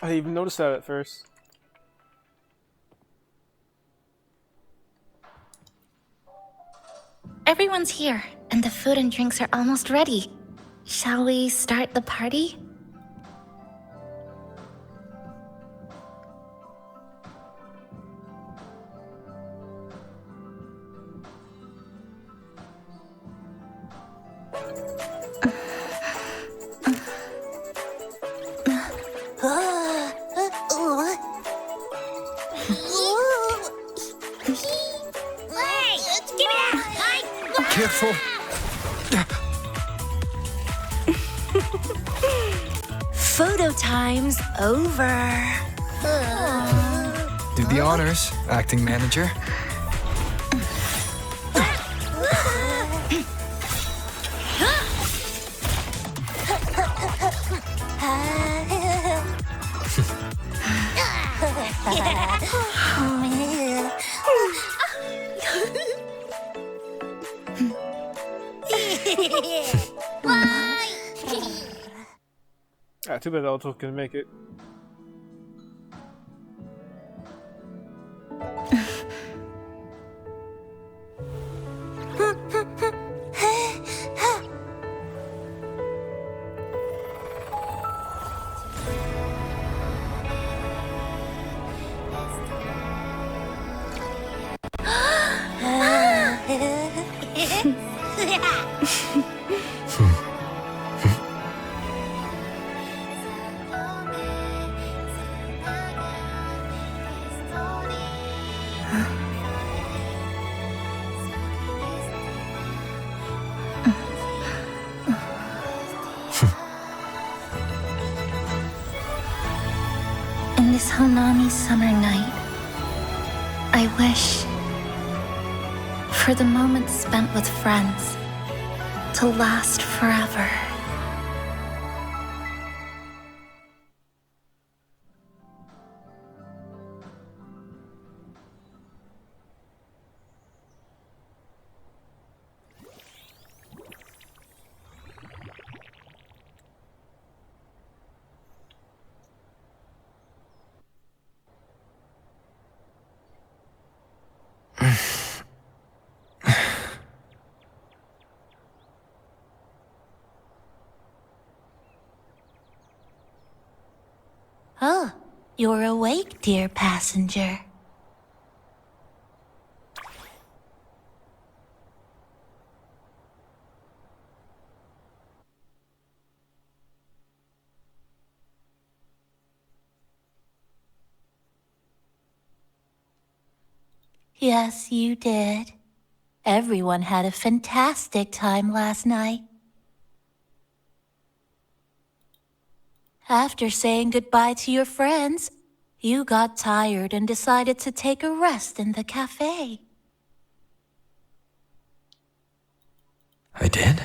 I didn't even notice that at first. Everyone's here, and the food and drinks are almost ready. Shall we start the party? Careful. Photo time's over. Do the honors, acting manager. Too bad Alto can make it. In this Honami summer night, I wish for the moments spent with friends to last forever. Oh, you're awake, dear passenger. Yes, you did. Everyone had a fantastic time last night. After saying goodbye to your friends, you got tired and decided to take a rest in the cafe. I did?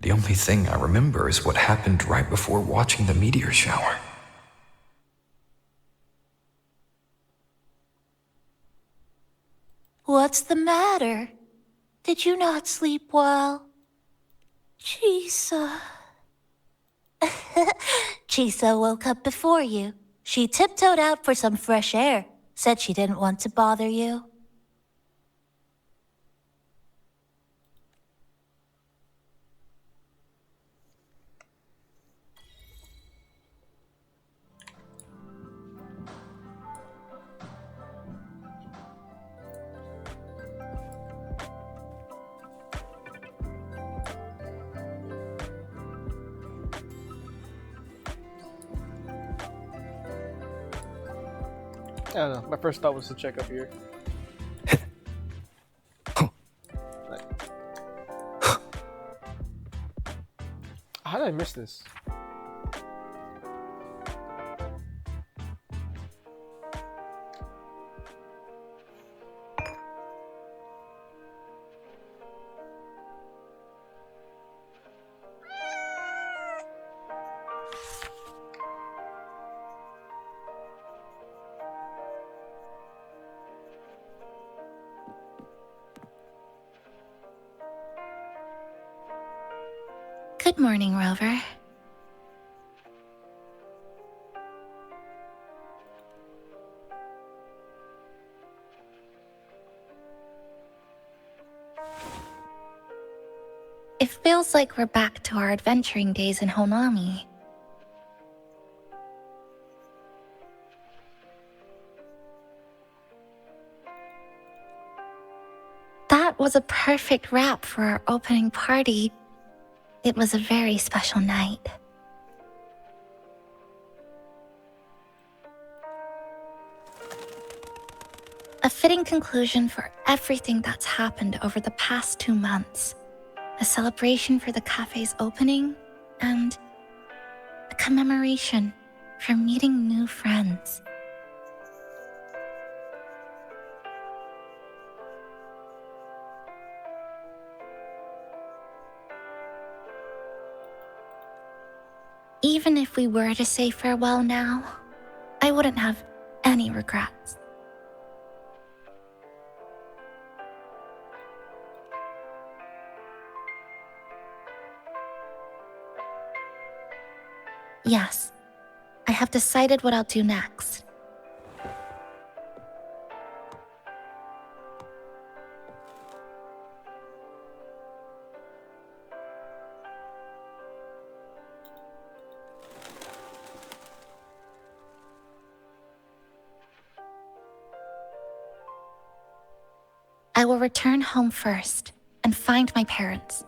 The only thing I remember is what happened right before watching the meteor shower. What's the matter? Did you not sleep well? Chisa. Chisa woke up before you. She tiptoed out for some fresh air, said she didn't want to bother you. I don't know. My first thought was to check up here. How did I miss this? Good morning, Rover. It feels like we're back to our adventuring days in Honami. That was a perfect wrap for our opening party. It was a very special night. A fitting conclusion for everything that's happened over the past 2 months. A celebration for the cafe's opening, and a commemoration for meeting new friends. Even if we were to say farewell now, I wouldn't have any regrets. Yes, I have decided what I'll do next. I will return home first and find my parents.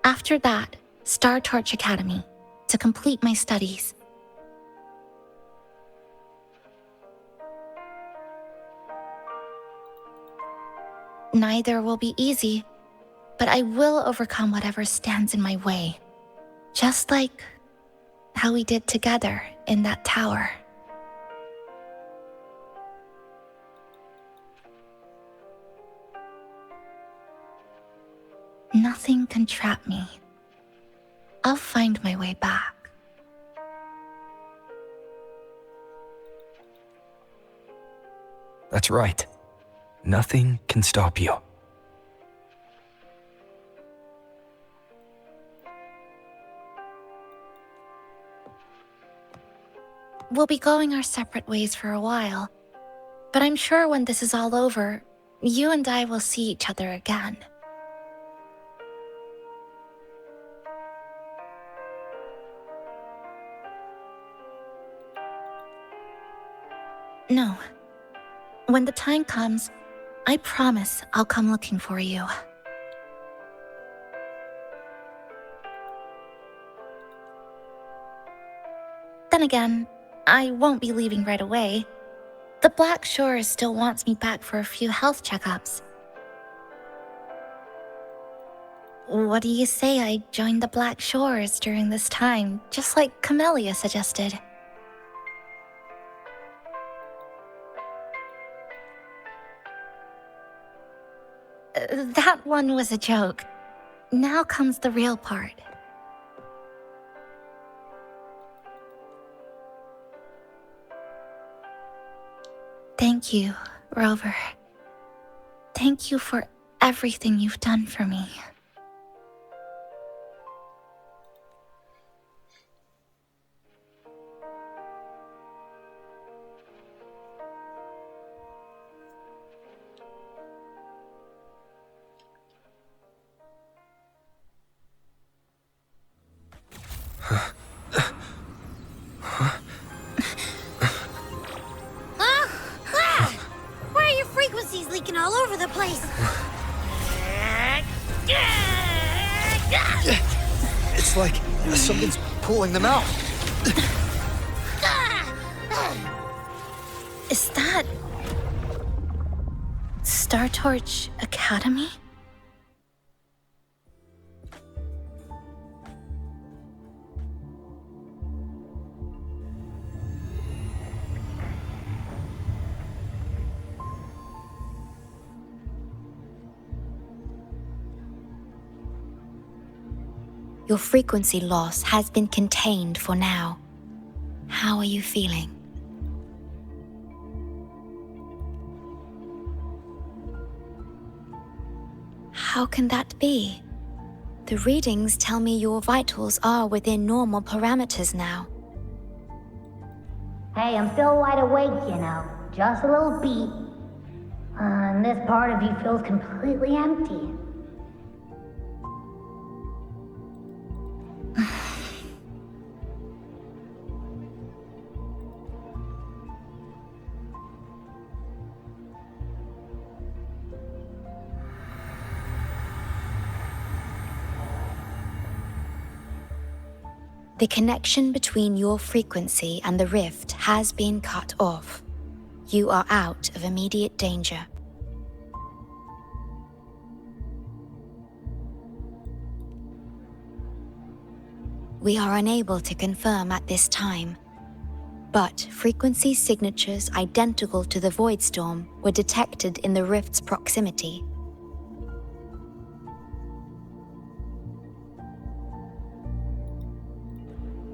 After that, Star Torch Academy to complete my studies. Neither will be easy, but I will overcome whatever stands in my way. Just like how we did together in that tower. Nothing can trap me. I'll find my way back. That's right. Nothing can stop you. We'll be going our separate ways for a while, but I'm sure when this is all over, you and I will see each other again. No. When the time comes, I promise I'll come looking for you. Then again, I won't be leaving right away. The Black Shore still wants me back for a few health checkups. What do you say I join the Black Shores during this time, just like Camylia suggested? That one was a joke. Now comes the real part. Thank you, Rover. Thank you for everything you've done for me. Why are your frequencies leaking all over the place? It's like something's pulling them out. Is that Star Torch Academy? Your frequency loss has been contained for now. How are you feeling? How can that be? The readings tell me your vitals are within normal parameters now. Hey, I'm still wide awake, you know. Just a little beat. And this part of you feels completely empty. The connection between your frequency and the rift has been cut off. You are out of immediate danger. We are unable to confirm at this time, but frequency signatures identical to the void storm were detected in the rift's proximity.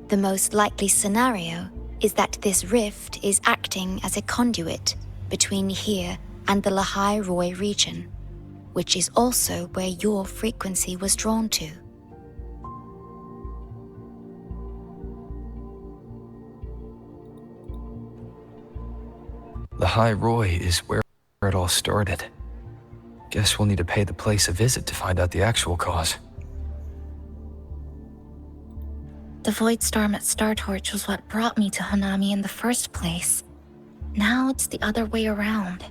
The most likely scenario is that this rift is acting as a conduit between here and the Lehigh Roy region, which is also where your frequency was drawn to. Lehigh Roy is where it all started. Guess we'll need to pay the place a visit to find out the actual cause. The void storm at Star Torch was what brought me to Hanami in the first place. Now it's the other way around.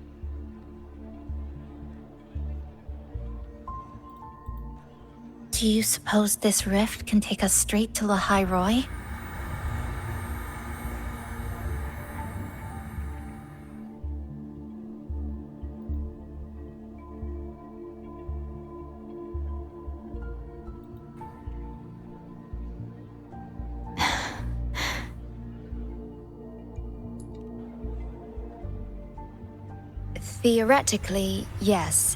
Do you suppose this rift can take us straight to Lahai Roy? Theoretically, yes.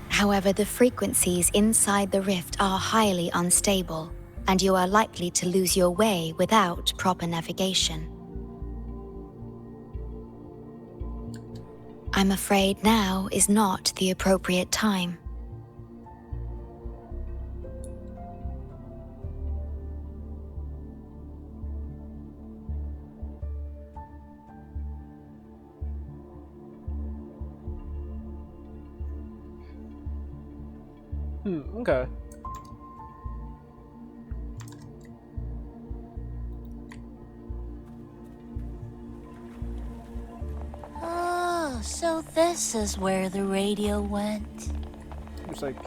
However, the frequencies inside the rift are highly unstable, and you are likely to lose your way without proper navigation. I'm afraid now is not the appropriate time. Okay. Oh, so this is where the radio went. It's like...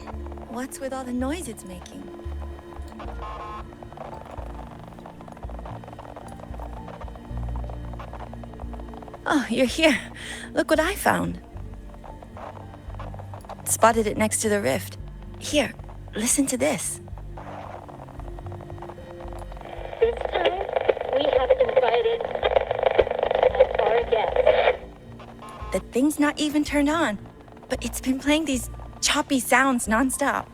What's with all the noise it's making? Oh, you're here. Look what I found. Spotted it next to the rift. Here, listen to this. This time, we have invited our guest. The thing's not even turned on, but it's been playing these choppy sounds nonstop.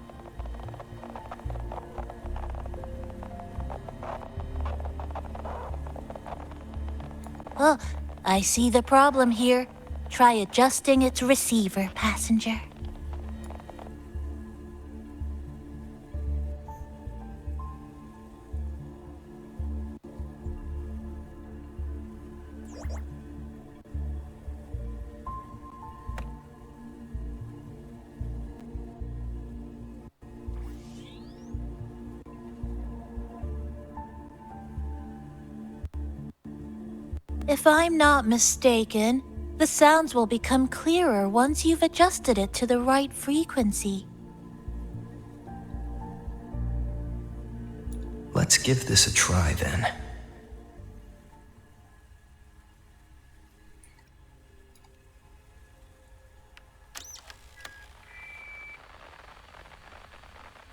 Oh, I see the problem here. Try adjusting its receiver, passenger. If I'm not mistaken, the sounds will become clearer once you've adjusted it to the right frequency. Let's give this a try then.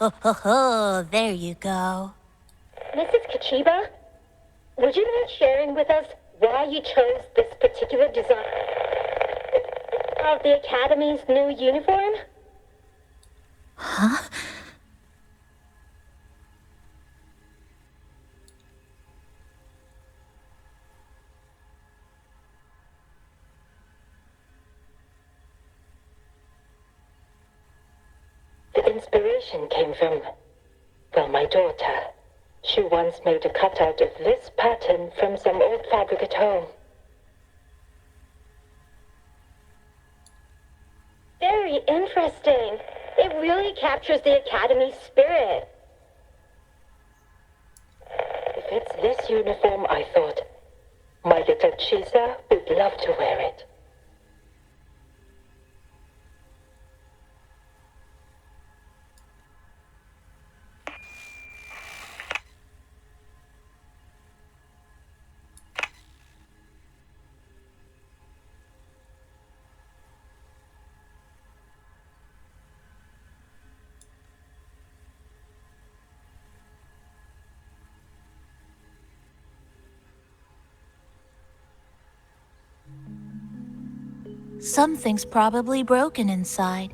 Oh, there you go. Mrs. Kachiba, would you mind sharing with us why you chose this particular design of the Academy's new uniform? Huh? The inspiration came from, well, my daughter. She once made a cutout of this pattern from some old fabric at home. Very interesting. It really captures the Academy's spirit. If it's this uniform, I thought, my little Chisa would love to wear it. Something's probably broken inside.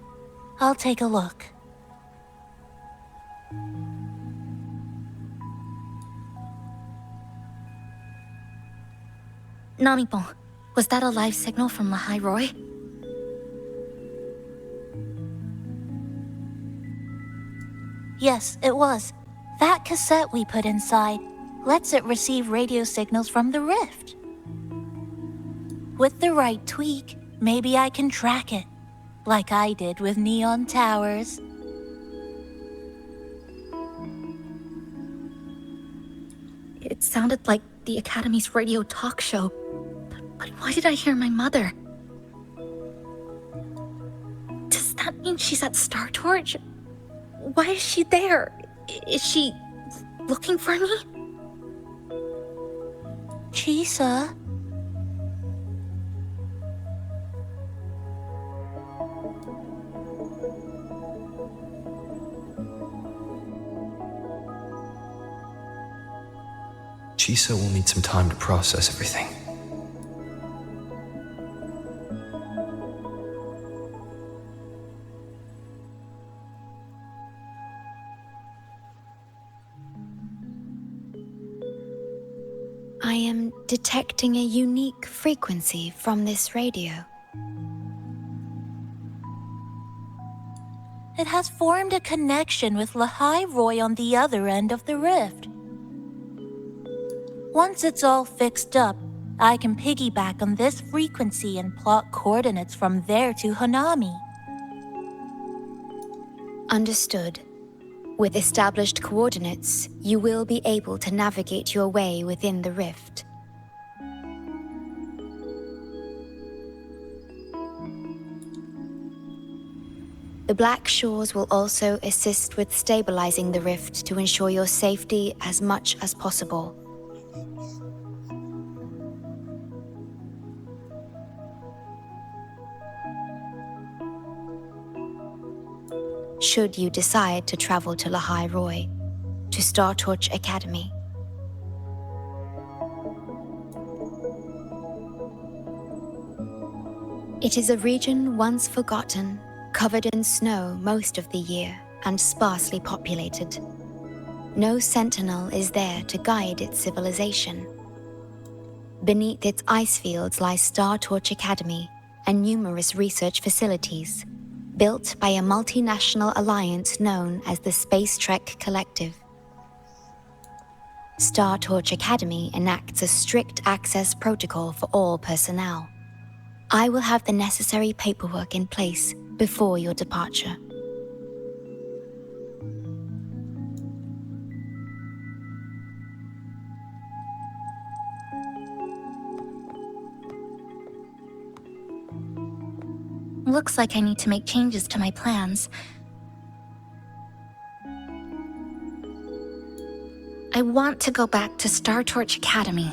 I'll take a look. Namipon, was that a live signal from Lahai Roy? Yes, it was. That cassette we put inside lets it receive radio signals from the rift. With the right tweak, maybe I can track it, like I did with Neon Towers. It sounded like the Academy's radio talk show. But why did I hear my mother? Does that mean she's at Star Torch? Why is she there? Is she looking for me? Chisa? Chisa will need some time to process everything. I am detecting a unique frequency from this radio. It has formed a connection with Lahai Roy on the other end of the rift. Once it's all fixed up, I can piggyback on this frequency and plot coordinates from there to Hanami. Understood. With established coordinates, you will be able to navigate your way within the rift. The Black Shores will also assist with stabilizing the rift to ensure your safety as much as possible. Should you decide to travel to Lahai Roy, to Star Torch Academy. It is a region once forgotten, covered in snow most of the year and sparsely populated. No sentinel is there to guide its civilization. Beneath its ice fields lies Star Torch Academy and numerous research facilities, built by a multinational alliance known as the Space Trek Collective. Star Torch Academy enacts a strict access protocol for all personnel. I will have the necessary paperwork in place before your departure. Looks like I need to make changes to my plans. I want to go back to Star Torch Academy.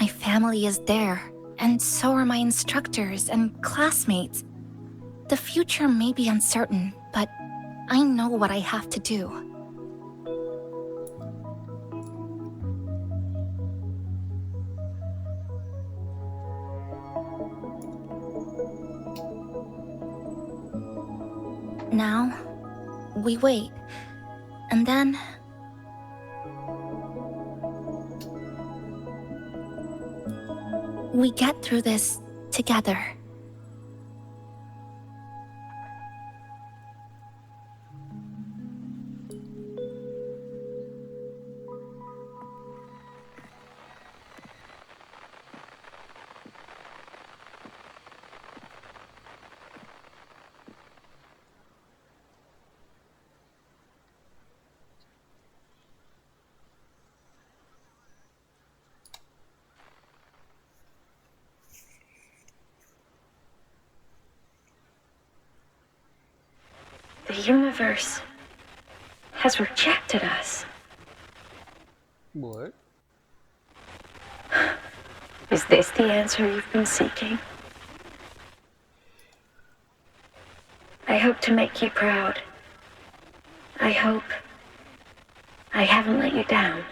My family is there, and so are my instructors and classmates. The future may be uncertain, but I know what I have to do. Now, we wait, and then... we get through this together. The universe has rejected us. What? Is this the answer you've been seeking? I hope to make you proud. I hope I haven't let you down.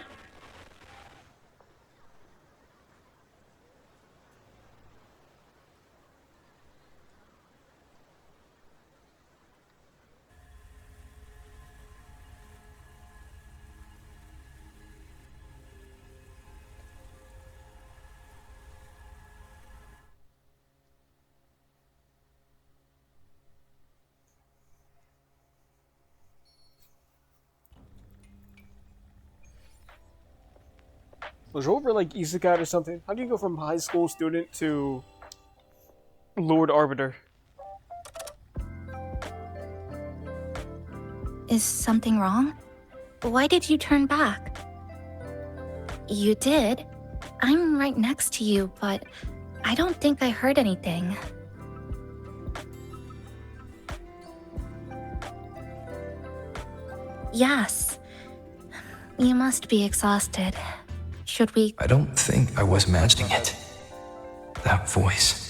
Was Rover like Isekai or something? How do you go from high school student to Lord Arbiter? Is something wrong? Why did you turn back? You did. I'm right next to you, but I don't think I heard anything. Yes. You must be exhausted. Should we? I don't think I was imagining it. That voice.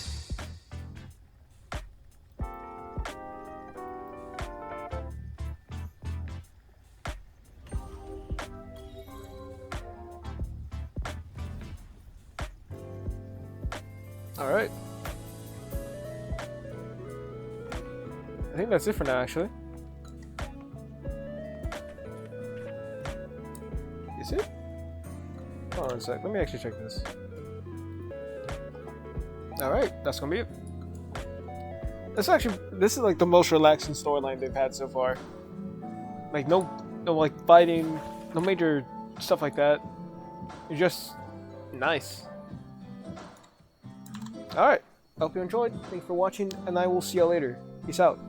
Alright. I think that's it for now, actually. Is it? Hold on a sec. Let me actually check this. Alright, that's gonna be it. This is like the most relaxing storyline they've had so far. Like no like fighting, no major stuff like that. It's just nice. Alright, I hope you enjoyed. Thanks for watching, and I will see you later. Peace out.